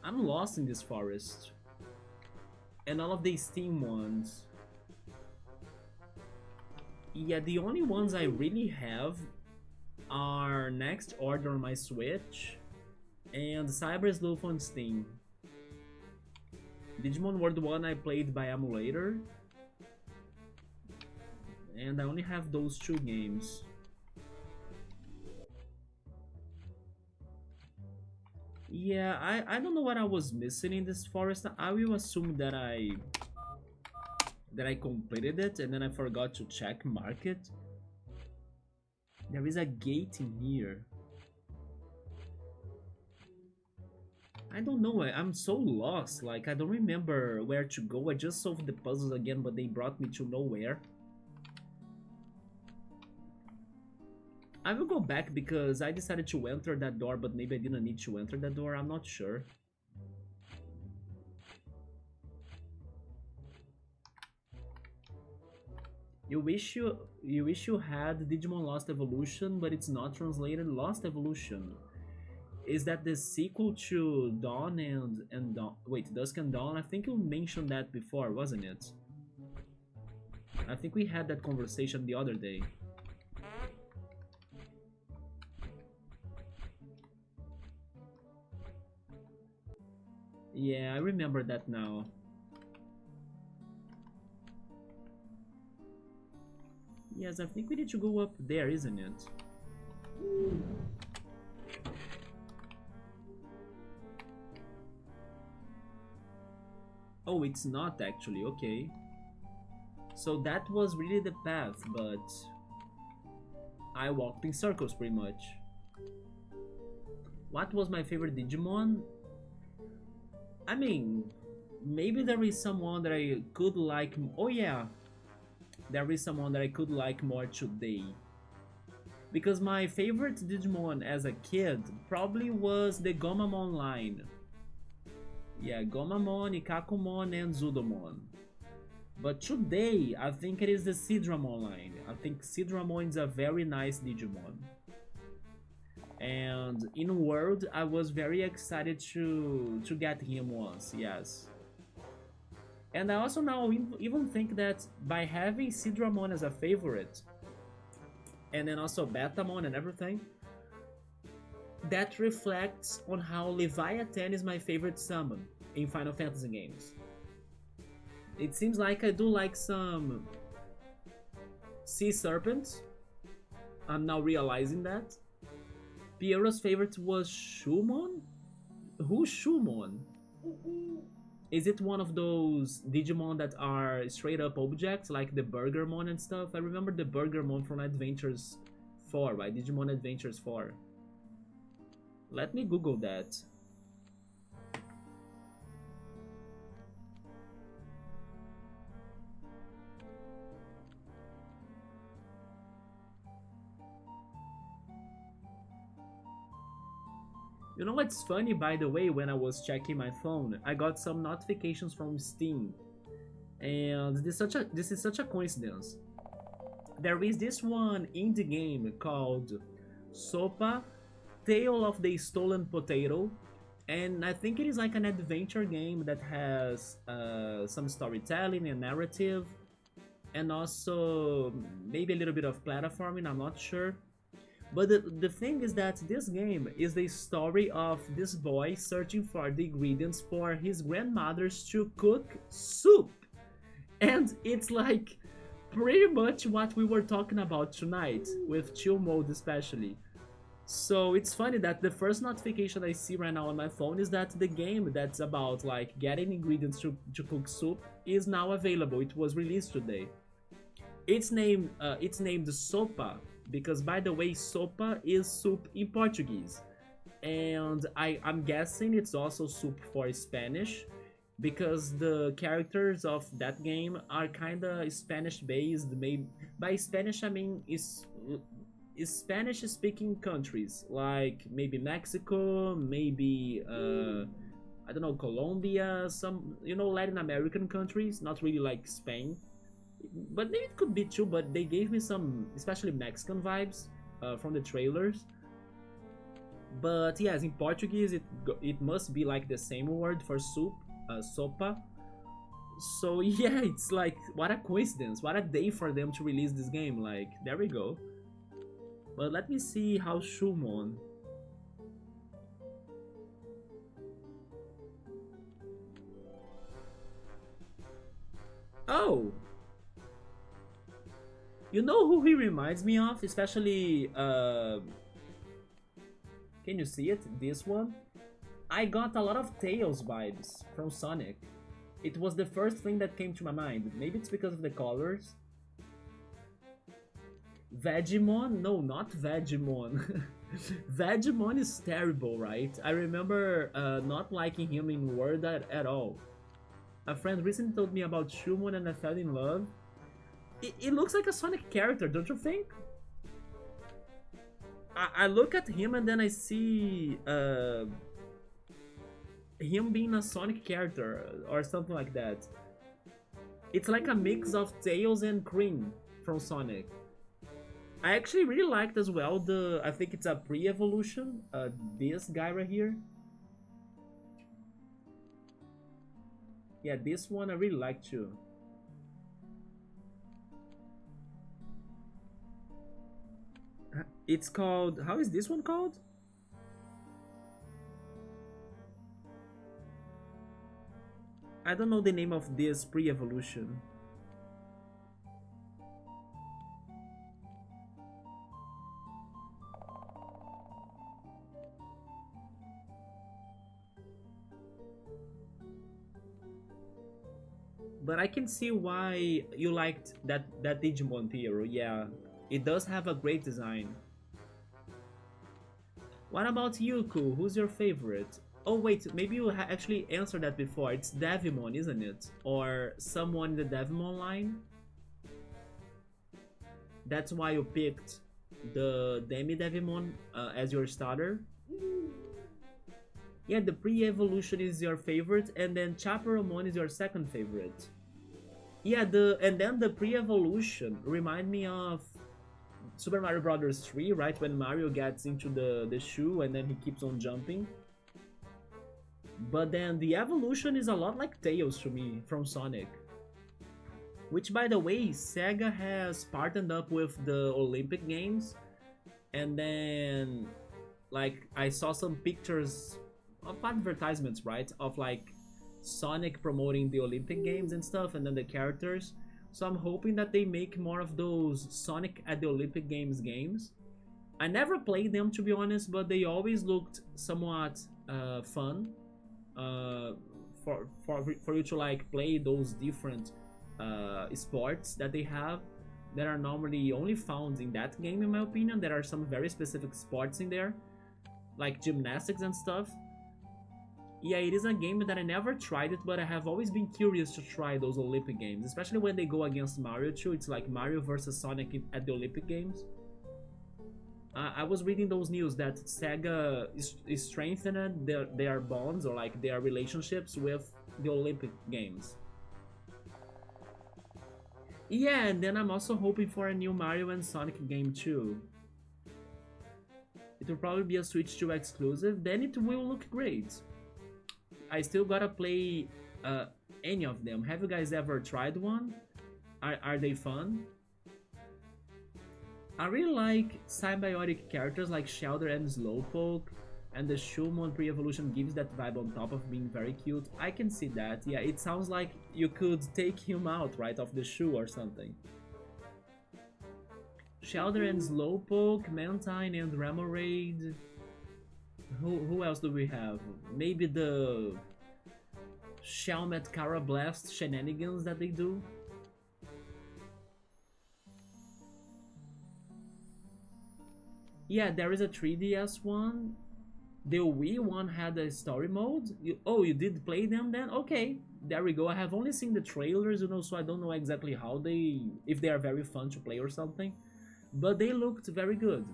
I'm lost in this forest. And all of the Steam ones. Yeah, the only ones I really have are Next Order on my Switch and Cyber Sleuth on Steam. Digimon World 1 I played by emulator. And I only have those two games. Yeah, I don't know what I was missing in this forest. I will assume that I completed it and then I forgot to check market. There is a gate in here. I don't know, I'm so lost, like I don't remember where to go. I just solved the puzzles again, but they brought me to nowhere. I will go back because I decided to enter that door, but maybe I didn't need to enter that door, I'm not sure. You wish you had Digimon Lost Evolution, but it's not translated. Lost Evolution. Is that the sequel to Dawn and Dawn? Wait, Dusk and Dawn? I think you mentioned that before, wasn't it? I think we had that conversation the other day. Yeah, I remember that now. Yes, I think we need to go up there, isn't it? Oh, it's not actually, okay. So that was really the path, but I walked in circles pretty much. What was my favorite Digimon? I mean, maybe there is someone that I could like. Oh yeah, there is someone that I could like more today. Because my favorite Digimon as a kid probably was the Gomamon line. Yeah, Gomamon, Ikakumon, and Zudomon. But today, I think it is the Sidramon line. I think Sidramon is a very nice Digimon. And in World, I was very excited to get him once, yes. And I also now even think that by having Sidramon as a favorite, and then also Betamon and everything, that reflects on how Leviathan is my favorite summon in Final Fantasy games. It seems like I do like some Sea Serpents. I'm now realizing that. Piero's favorite was Shumon? Who's Shumon? Is it one of those Digimon that are straight up objects, like the Burgermon and stuff? I remember the Burgermon from Adventures 4, right? Digimon Adventures 4. Let me Google that. You know what's funny, by the way, when I was checking my phone, I got some notifications from Steam. And this is such a coincidence. There is this one indie game called Sopa Tale of the Stolen Potato, and I think it is like an adventure game that has some storytelling and narrative, and also maybe a little bit of platforming, I'm not sure. But the thing is that this game is the story of this boy searching for the ingredients for his grandmother's to cook soup. And it's like pretty much what we were talking about tonight, with chill mode especially. So it's funny that the first notification I see right now on my phone is that the game that's about like getting ingredients to cook soup is now available. It was released today. It's named Sopa because, by the way, sopa is soup in Portuguese, and I'm guessing it's also soup for Spanish because the characters of that game are kind of Spanish based. Maybe by Spanish I mean is Spanish speaking countries like maybe Mexico, maybe I don't know, Colombia, some Latin American countries, not really like Spain, but maybe it could be too. But they gave me some, especially Mexican vibes from the trailers. But yes, in Portuguese, it must be like the same word for soup, sopa. So yeah, it's like what a coincidence, what a day for them to release this game. Like there we go. But let me see how Shumon. Oh, you know who he reminds me of, especially can you see it? This one? I got a lot of Tails vibes from Sonic. It was the first thing that came to my mind. Maybe it's because of the colors. Vegemon? No, not Vegemon. Vegemon is terrible, right? I remember not liking him in Word at all. A friend recently told me about Shumon and I fell in love. It looks like a Sonic character, don't you think? I look at him and then I see him being a Sonic character or something like that. It's like a mix of Tails and Cream from Sonic. I actually really liked as well I think it's a pre-evolution, this guy right here. Yeah, this one I really like too. It's called, how is this one called? I don't know the name of this pre-evolution. But I can see why you liked that Digimon hero. Yeah, it does have a great design. What about Yuku? Who's your favorite? Oh wait, maybe you actually answered that before. It's Devimon, isn't it? Or someone in the Devimon line? That's why you picked the Demi Devimon as your starter? Yeah, the pre-evolution is your favorite, and then Chaperomon is your second favorite. Yeah, and then the pre-evolution remind me of Super Mario Brothers 3, right? When Mario gets into the shoe and then he keeps on jumping. But then the evolution is a lot like Tails to me from Sonic. Which, by the way, Sega has partnered up with the Olympic Games, and then like I saw some pictures of advertisements, right, of like Sonic promoting the Olympic Games and stuff, and then the characters. So I'm hoping that they make more of those Sonic at the Olympic games. I never played them to be honest, but they always looked somewhat fun uh, for you to like play those different sports that they have that are normally only found in that game. In my opinion, there are some very specific sports in there, like gymnastics and stuff. Yeah, it is a game that I never tried it, but I have always been curious to try those Olympic Games, especially when they go against Mario too. It's like Mario versus Sonic at the Olympic Games. I was reading those news that Sega is strengthening their bonds or like their relationships with the Olympic Games. Yeah, and then I'm also hoping for a new Mario and Sonic game too. It will probably be a Switch 2 exclusive, then it will look great. I still gotta play any of them. Have you guys ever tried one? Are they fun? I really like symbiotic characters like Shelder and Slowpoke, and the Shumon pre-evolution gives that vibe on top of being very cute. I can see that. Yeah, it sounds like you could take him out, right, of the shoe or something. Shelder and Slowpoke, Mantine and Remoraid. Who else do we have? Maybe the Shelmet Carablast shenanigans that they do. Yeah, there is a 3DS one. The Wii one had a story mode. Oh, you did play them then? Okay, there we go. I have only seen the trailers, so I don't know exactly how if they are very fun to play or something. But they looked very good.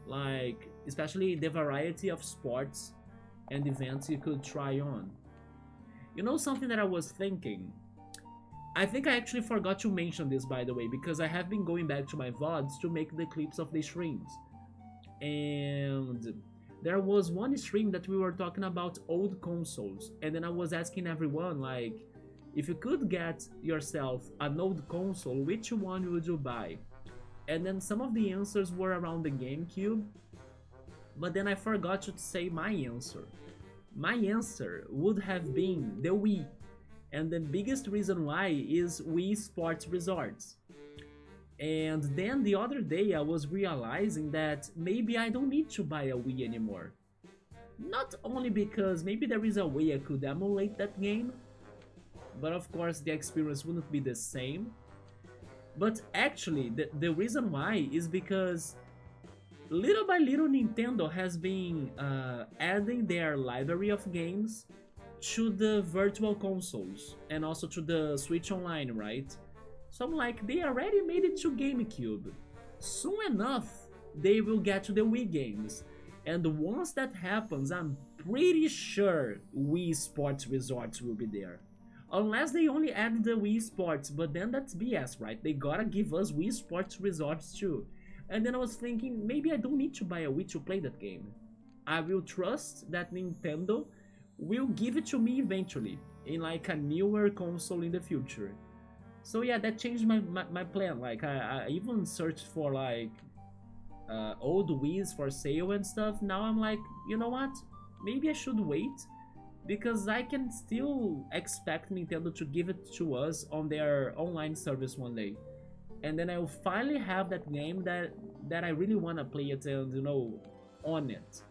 Like, especially the variety of sports and events you could try on. Something that I was thinking? I think I actually forgot to mention this, by the way, because I have been going back to my VODs to make the clips of the streams. And there was one stream that we were talking about old consoles, and then I was asking everyone, like, if you could get yourself an old console, which one would you buy? And then some of the answers were around the GameCube, but then I forgot to say my answer. My answer would have been the Wii, and the biggest reason why is Wii Sports Resorts. And then the other day I was realizing that maybe I don't need to buy a Wii anymore. Not only because maybe there is a way I could emulate that game, but of course the experience wouldn't be the same. But actually, the reason why is because little by little Nintendo has been adding their library of games to the virtual consoles and also to the Switch Online, right? So I'm like, they already made it to GameCube. Soon enough, they will get to the Wii games. And once that happens, I'm pretty sure Wii Sports Resorts will be there. Unless they only add the Wii Sports, but then that's BS, right? They gotta give us Wii Sports Resorts too. And then I was thinking, maybe I don't need to buy a Wii to play that game. I will trust that Nintendo will give it to me eventually, in like a newer console in the future. So yeah, that changed my plan. Like I even searched for like old Wii's for sale and stuff. Now I'm like, you know what? Maybe I should wait, because I can still expect Nintendo to give it to us on their online service one day. And then I will finally have that game that I really want to play it and on it.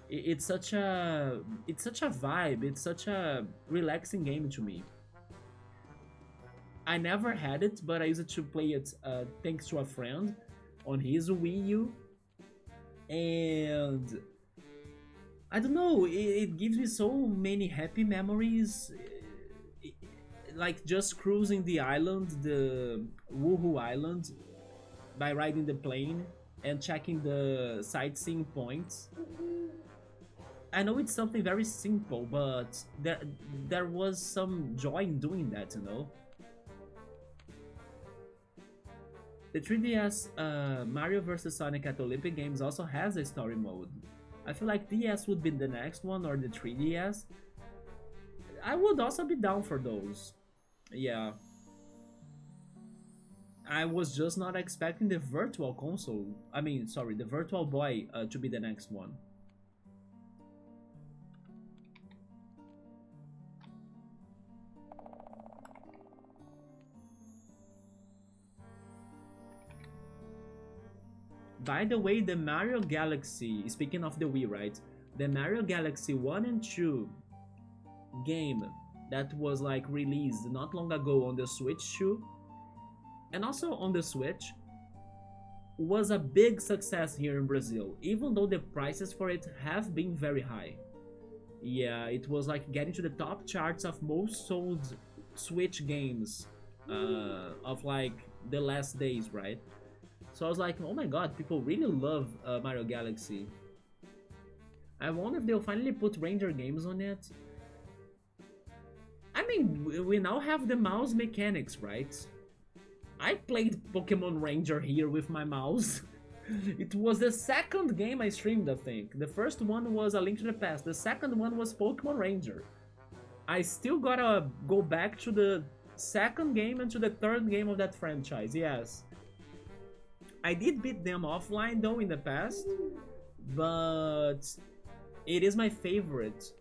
It's such a vibe. It's such a relaxing game to me. I never had it, but I used to play it thanks to a friend on his Wii U, and I don't know, it gives me so many happy memories. Like just cruising the island, the Woohoo Island, by riding the plane and checking the sightseeing points. I know it's something very simple, but there was some joy in doing that, you know? The 3DS Mario vs Sonic at Olympic Games also has a story mode. I feel like DS would be the next one, or the 3DS. I would also be down for those. Yeah. I was just not expecting the Virtual Console, I mean, sorry, the Virtual Boy to be the next one. By the way, the Mario Galaxy, speaking of the Wii, right? The Mario Galaxy 1 and 2 game that was like released not long ago on the Switch too, and also on the Switch, was a big success here in Brazil, even though the prices for it have been very high. Yeah, it was like getting to the top charts of most sold Switch games of like the last days, right? So I was like, oh my god, people really love Mario Galaxy. I wonder if they'll finally put Ranger games on it. I mean, we now have the mouse mechanics, right? I played Pokemon Ranger here with my mouse. It was the second game I streamed, I think. The first one was A Link to the Past. The second one was Pokemon Ranger. I still gotta go back to the second game and to the third game of that franchise, yes. I did beat them offline though in the past, but it is my favorite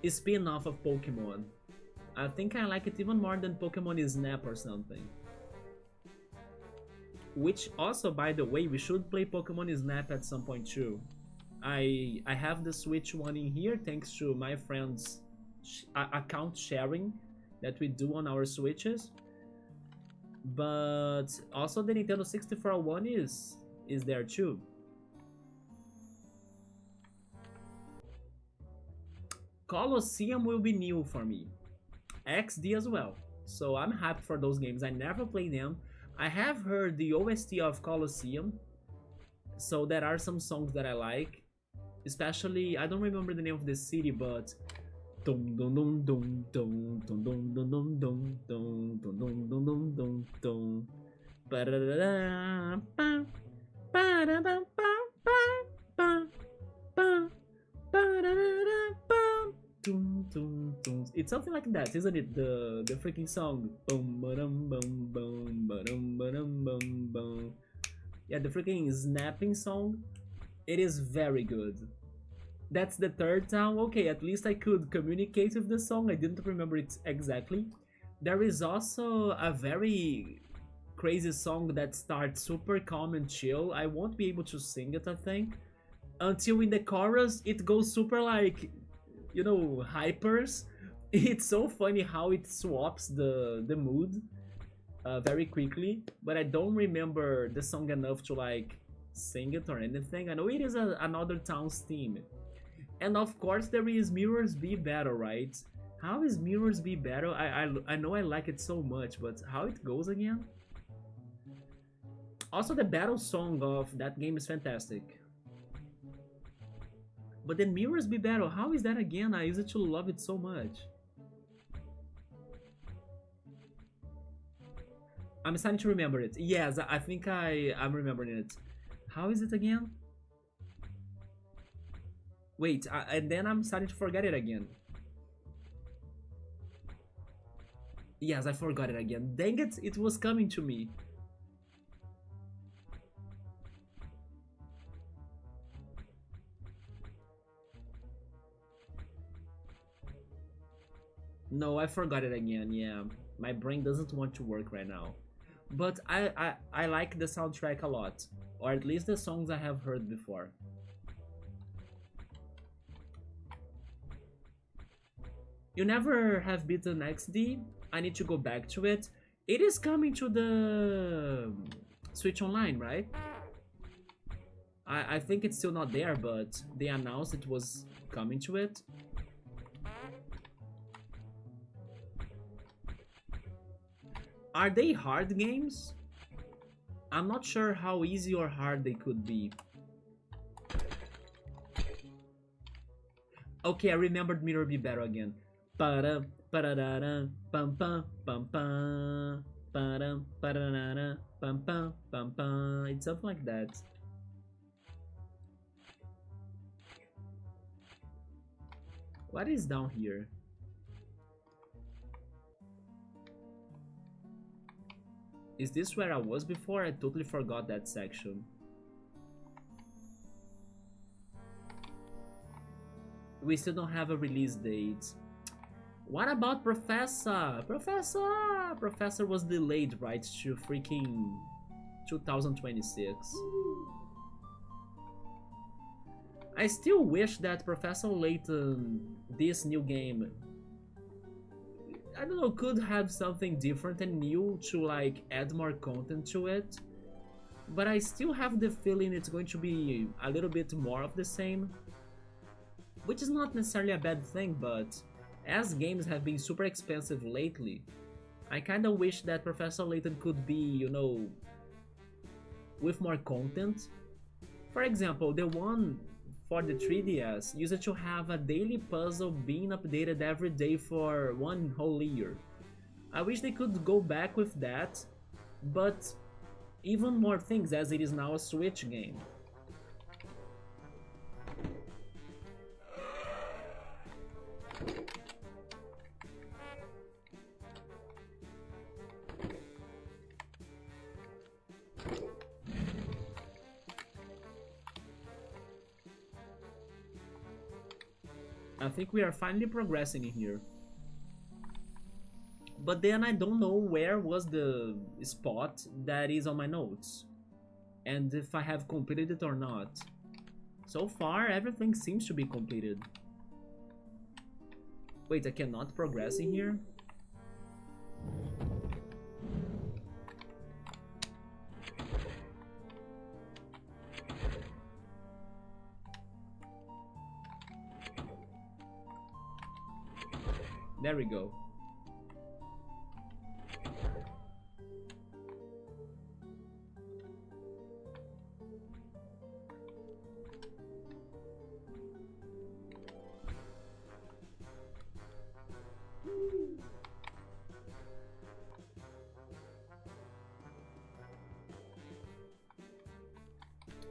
spin-off of Pokemon. I think I like it even more than Pokemon Snap or something. Which also, by the way, we should play Pokemon Snap at some point too. I have the Switch one in here thanks to my friend's account sharing that we do on our Switches. But also the Nintendo 64 one is there too. Colosseum will be new for me. XD as well. So I'm happy for those games. I never played them. I have heard the OST of Colosseum, so there are some songs that I like. Especially, I don't remember the name of the city, but dum dum dum dum dum dum dum dum dum dum dum dum dum dum dum dum dum ba-da-da-da, ba, ba-da-ba, ba, ba, ba, ba-da-da-da, ba, dum, dum, dum. It's something like that, isn't it? The freaking song. Boom, ba-dum, bum, bum, ba-dum, ba-dum, bum, bum. Yeah, the freaking snapping song. It is very good. That's the third town. Okay, at least I could communicate with the song. I didn't remember it exactly. There is also a very crazy song that starts super calm and chill. I won't be able to sing it, I think. Until in the chorus, it goes super like, you know, hypers. It's so funny how it swaps the mood very quickly. But I don't remember the song enough to like sing it or anything. I know it is another town's theme. And of course there is Mirrors Be Battle, right? How is Mirrors Be Battle? I know I like it so much, but how it goes again? Also the battle song of that game is fantastic. But then Mirrors Be Battle, how is that again? I used to love it so much. I'm starting to remember it. Yes, I think I'm remembering it. How is it again? Wait, and then I'm starting to forget it again. Yes, I forgot it again. Dang it, it was coming to me. No, I forgot it again, yeah. My brain doesn't want to work right now. But I like the soundtrack a lot. Or at least the songs I have heard before. You never have beaten XD? I need to go back to it. It is coming to the Switch Online, right? I think it's still not there, but they announced it was coming to it. Are they hard games? I'm not sure how easy or hard they could be. Okay, I remembered Mirror Be Better again. Para para pam pam pam pam para para pam pam pam pam. It's something like that. What is down here? Is this where I was before? I totally forgot that section. We still don't have a release date. What about Professor? Professor was delayed, right, to freaking 2026. I still wish that Professor Layton, this new game, I don't know, could have something different and new to like add more content to it. But I still have the feeling it's going to be a little bit more of the same. Which is not necessarily a bad thing, but as games have been super expensive lately, I kinda wish that Professor Layton could be, you know, with more content. For example, the one for the 3DS used to have a daily puzzle being updated every day for one whole year. I wish they could go back with that, but even more things as it is now a Switch game. I think we are finally progressing in here. But then I don't know where was the spot that is on my notes. And if I have completed it or not. So far, everything seems to be completed. Wait, I cannot progress in here? There we go.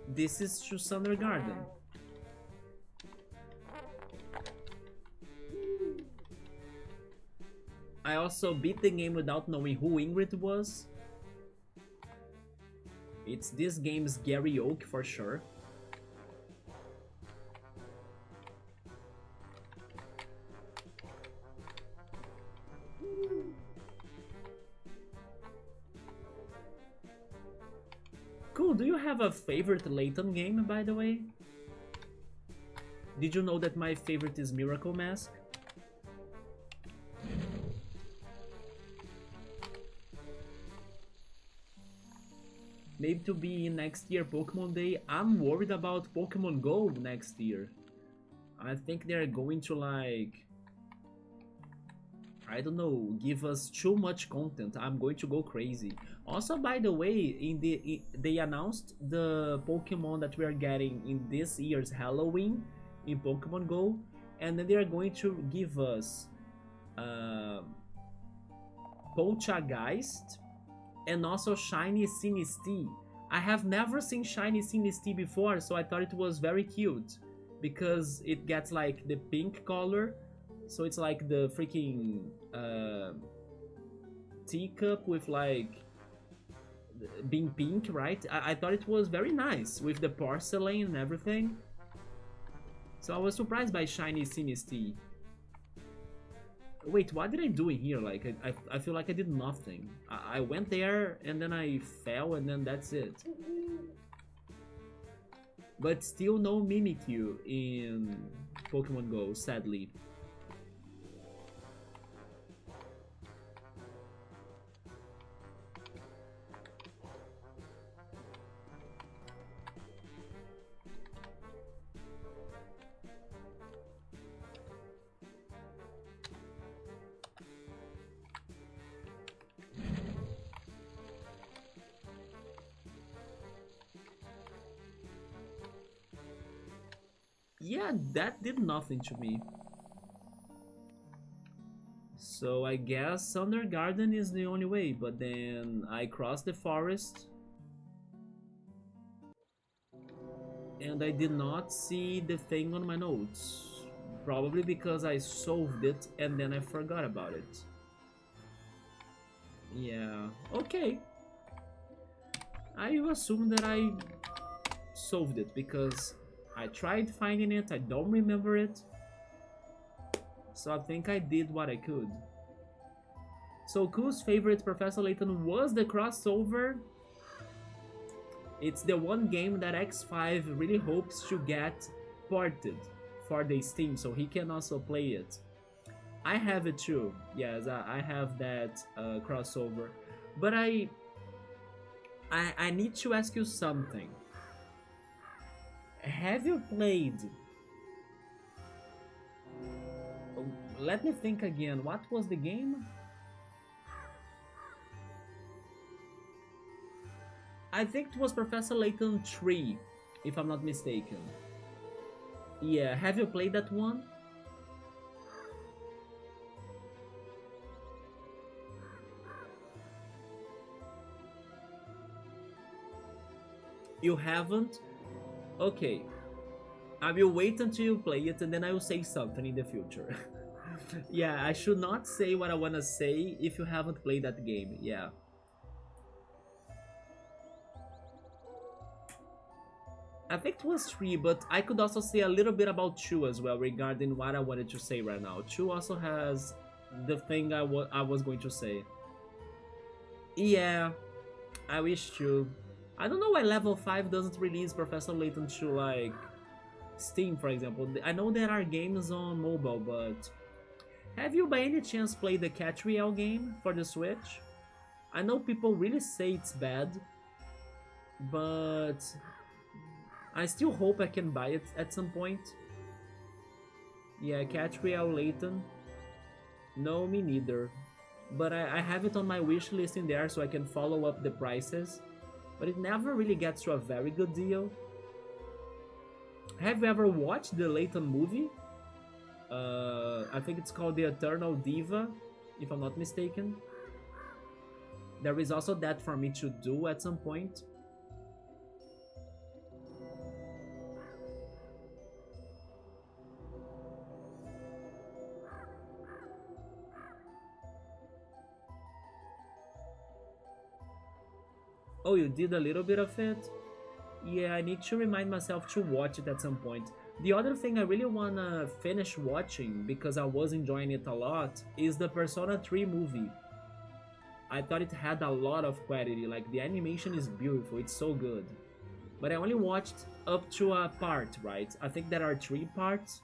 This is to Thunder Garden. I also beat the game without knowing who Ingrid was. It's this game's Gary Oak for sure. Cool, do you have a favorite Layton game, by the way? Did you know that my favorite is Miracle Mask? Maybe to be next year Pokemon Day. I'm worried about Pokemon Go next year. I think they're going to like, I don't know, give us too much content. I'm going to go crazy. Also, by the way, they announced the Pokemon that we are getting in this year's Halloween in Pokemon Go, and then they are going to give us Poltergeist and also Shiny Sinistea. I have never seen Shiny Sinistea before, so I thought it was very cute because it gets like the pink color, so it's like the freaking teacup with like being pink, right? I thought it was very nice with the porcelain and everything. So I was surprised by Shiny Sinistea. Wait, what did I do in here? Like, I feel like I did nothing. I went there and then I fell and then that's it. But still no Mimikyu in Pokemon Go, sadly. Yeah, that did nothing to me. So I guess Thunder Garden is the only way, but then I crossed the forest and I did not see the thing on my notes. Probably because I solved it and then I forgot about it. Yeah, okay. I assume that I solved it because I tried finding it, I don't remember it. So I think I did what I could. So Ku's favorite Professor Layton was the crossover. It's the one game that X5 really hopes to get ported for the Steam so he can also play it. I have it too. Yes, I have that crossover. But I need to ask you something. Have you played... Let me think again. What was the game? I think it was Professor Layton 3, if I'm not mistaken. Yeah, have you played that one? You haven't? Okay. I will wait until you play it and then I will say something in the future. Yeah, I should not say what I wanna say if you haven't played that game, yeah. I think it was 3, but I could also say a little bit about 2 as well regarding what I wanted to say right now. 2 also has the thing I was going to say. Yeah, I wish to. I don't know why level 5 doesn't release Professor Layton to like Steam, for example. I know there are games on mobile, but have you by any chance played the Catriel game for the Switch? I know people really say it's bad, but I still hope I can buy it at some point. Yeah, Catriel Layton. No, me neither. But I have it on my wish list in there so I can follow up the prices. But it never really gets to a very good deal. Have you ever watched the Layton movie? I think it's called The Eternal Diva, if I'm not mistaken. There is also that for me to do at some point. Oh, you did a little bit of it? Yeah, I need to remind myself to watch it at some point. The other thing I really wanna finish watching, because I was enjoying it a lot, is the Persona 3 movie. I thought it had a lot of quality, like the animation is beautiful, it's so good. But I only watched up to a part, right? I think there are 3 parts.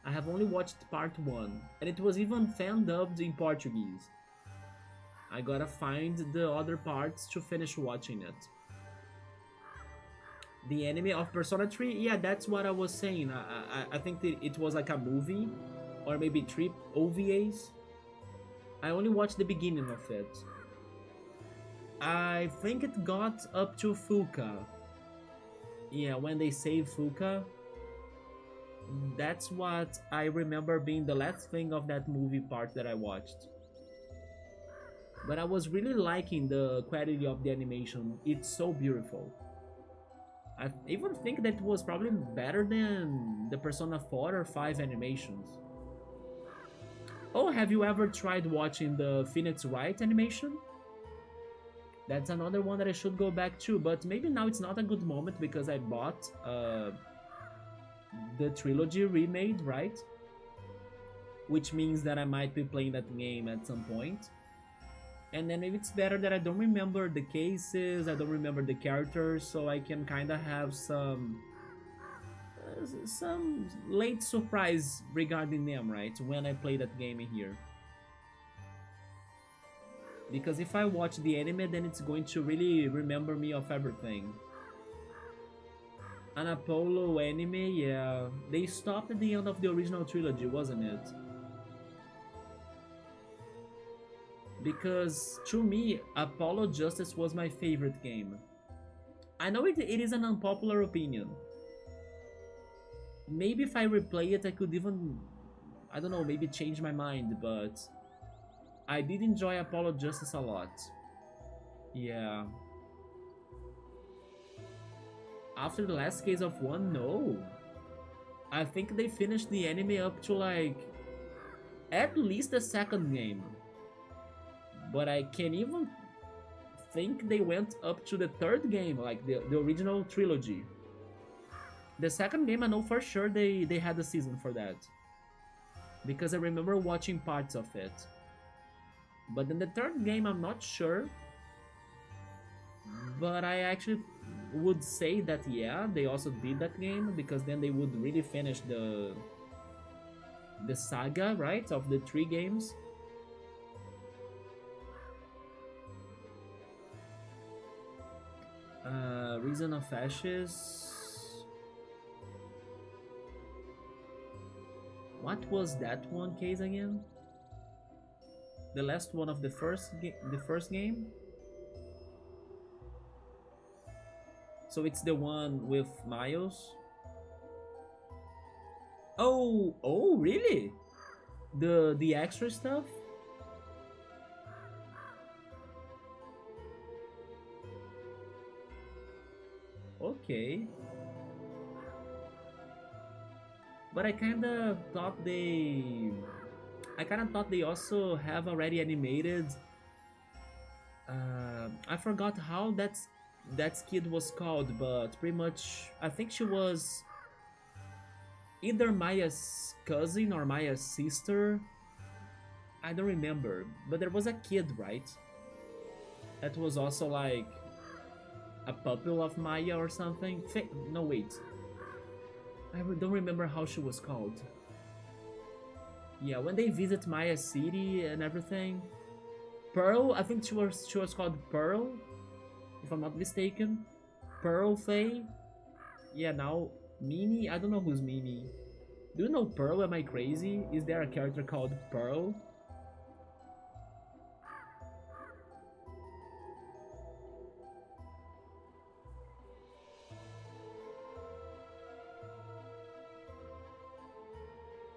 I have only watched part 1, and it was even fan dubbed in Portuguese. I gotta find the other parts to finish watching it. The anime of Persona 3, yeah, that's what I was saying. I think that it was like a movie, or maybe 3 OVAs. I only watched the beginning of it. I think it got up to Fuka. Yeah, when they save Fuka. That's what I remember being the last thing of that movie part that I watched. But I was really liking the quality of the animation. It's so beautiful. I even think that it was probably better than the Persona 4 or 5 animations. Oh, have you ever tried watching the Phoenix Wright animation? That's another one that I should go back to, but maybe now it's not a good moment because I bought the trilogy remade, right? Which means that I might be playing that game at some point. And then maybe it's better that I don't remember the cases, I don't remember the characters, so I can kind of have some late surprise regarding them, right? When I play that game in here. Because if I watch the anime, then it's going to really remember me of everything. An Apollo anime, yeah. They stopped at the end of the original trilogy, wasn't it? Because to me, Apollo Justice was my favorite game. I know it is an unpopular opinion. Maybe if I replay it, I could even, I don't know, maybe change my mind, but I did enjoy Apollo Justice a lot. Yeah. After the last case of one, no. I think they finished the anime up to like at least the second game. But I can even think they went up to the third game, like the original trilogy. The second game, I know for sure they had a season for that. Because I remember watching parts of it. But in the third game, I'm not sure. But I actually would say that yeah, they also did that game because then they would really finish the saga, right, of the three games. Reason of Ashes. What was that one case again? The last one of the first game. So it's the one with Miles. Oh, really? The extra stuff? Okay. But I kinda thought they also have already animated. I forgot how that kid was called, but pretty much I think she was either Maya's cousin or Maya's sister. I don't remember, but there was a kid, right? That was also like a pupil of Maya or something. No, wait. Don't remember how she was called. Yeah, when they visit Maya City and everything. Pearl, I think she was called Pearl, if I'm not mistaken. Pearl Faye. Yeah, now Mimi. I don't know who's Mimi. Do you know Pearl? Am I crazy? Is there a character called Pearl?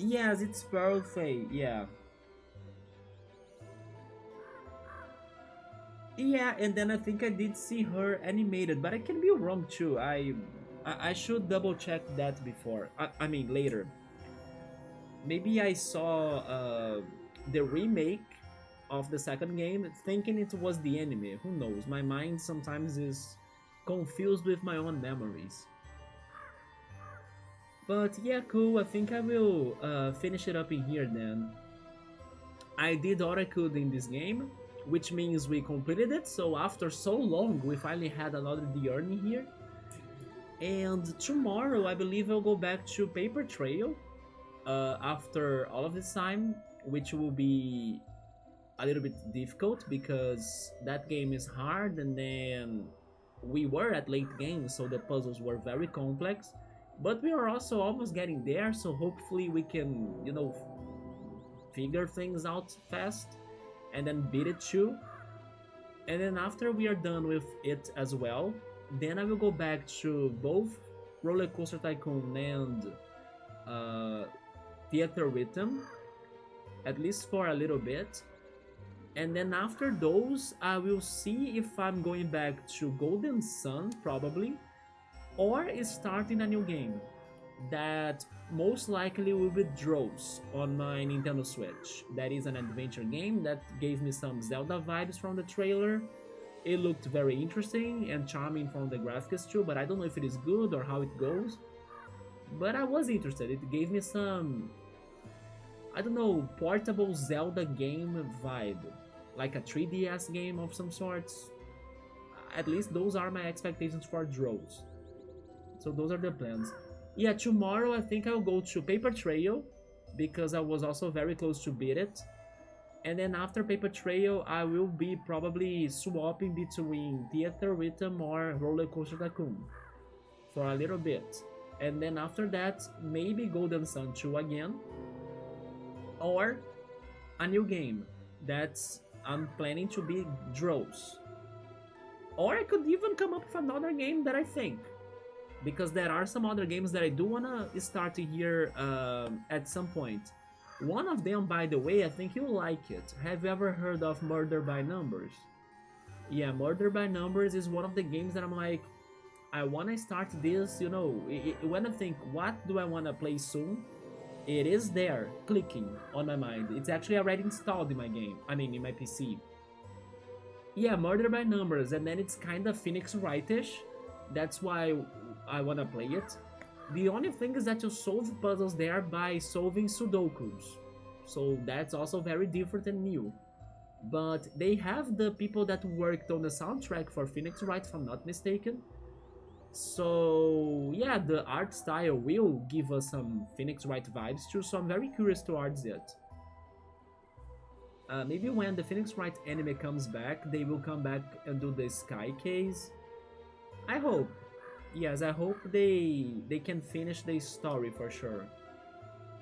Yes, it's Pearl Faye. Yeah. Yeah, and then I think I did see her animated, but I can be wrong too. I should double check that before. I mean later. Maybe I saw the remake of the second game thinking it was the anime. Who knows? My mind sometimes is confused with my own memories. But yeah, cool. I think I will finish it up in here then. I did all I could in this game, which means we completed it. So after so long, we finally had another TEH URN here. And tomorrow, I believe I'll go back to Paper Trail after all of this time, which will be a little bit difficult because that game is hard and then we were at late game, so the puzzles were very complex. But we are also almost getting there, so hopefully we can, figure things out fast and then beat it too. And then after we are done with it as well, then I will go back to both Roller Coaster Tycoon and Theater Rhythm, at least for a little bit. And then after those, I will see if I'm going back to Golden Sun, probably, or starting a new game that most likely will be Drows on my Nintendo Switch. That is an adventure game that gave me some Zelda vibes from the trailer. It looked very interesting and charming from the graphics too, but I don't know if it is good or how it goes. But I was interested. It gave me some, I don't know, portable Zelda game vibe, like a 3DS game of some sorts. At least those are my expectations for Drows. So those are the plans. Yeah, tomorrow I think I'll go to Paper Trail because I was also very close to beat it. And then after Paper Trail, I will be probably swapping between Theater Rhythm or Roller Coaster Tycoon for a little bit. And then after that, maybe Golden Sun 2 again, or a new game that's I'm planning to be Drows. Or I could even come up with another game that I think. because there are some other games that I do wanna start here at some point. One of them, by the way, I think you'll like it. Have you ever heard of Murder by Numbers? Yeah, Murder by Numbers is one of the games that I'm like, I wanna start this, you know, when I think, what do I wanna play soon? It is there, clicking on my mind. It's actually already installed in my game, I mean, in my PC. Yeah, Murder by Numbers, and then it's kind of Phoenix Wright-ish. That's why I wanna play it. The only thing is that you solve puzzles there by solving Sudokus. So that's also very different and new. But they have the people that worked on the soundtrack for Phoenix Wright, if I'm not mistaken. So yeah, the art style will give us some Phoenix Wright vibes too, so I'm very curious towards it. Maybe when the Phoenix Wright anime comes back, they will come back and do the Sky case. I hope. Yes, I hope they can finish the story for sure.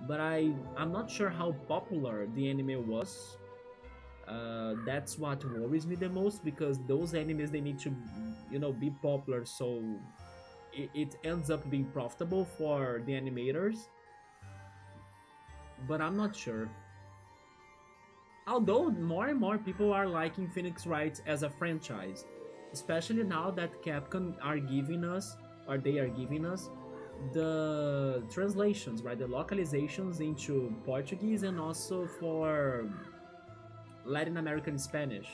But I'm not sure how popular the anime was. That's what worries me the most, because those animes, they need to, you know, be popular, so it ends up being profitable for the animators. But I'm not sure. Although more and more people are liking Phoenix Wright as a franchise, especially now that Capcom are giving us, or they are giving us, the translations, right? The localizations into Portuguese and also for Latin American Spanish.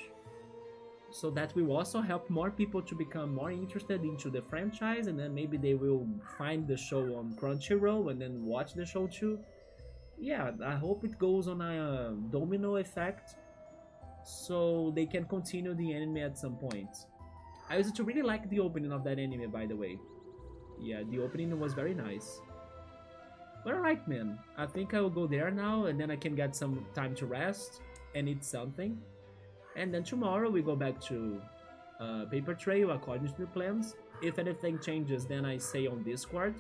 So that will also help more people to become more interested into the franchise, and then maybe they will find the show on Crunchyroll and then watch the show too. Yeah, I hope it goes on a domino effect so they can continue the anime at some point. I used to really like the opening of that anime, by the way. Yeah, the opening was very nice. But alright, man. I think I will go there now, and then I can get some time to rest and eat something. And then tomorrow we go back to Paper Trail according to the plans. If anything changes, then I say on Discord.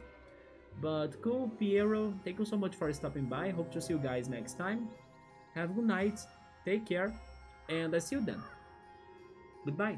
But cool, Piero, thank you so much for stopping by. Hope to see you guys next time. Have a good night, take care, and I see you then. Goodbye.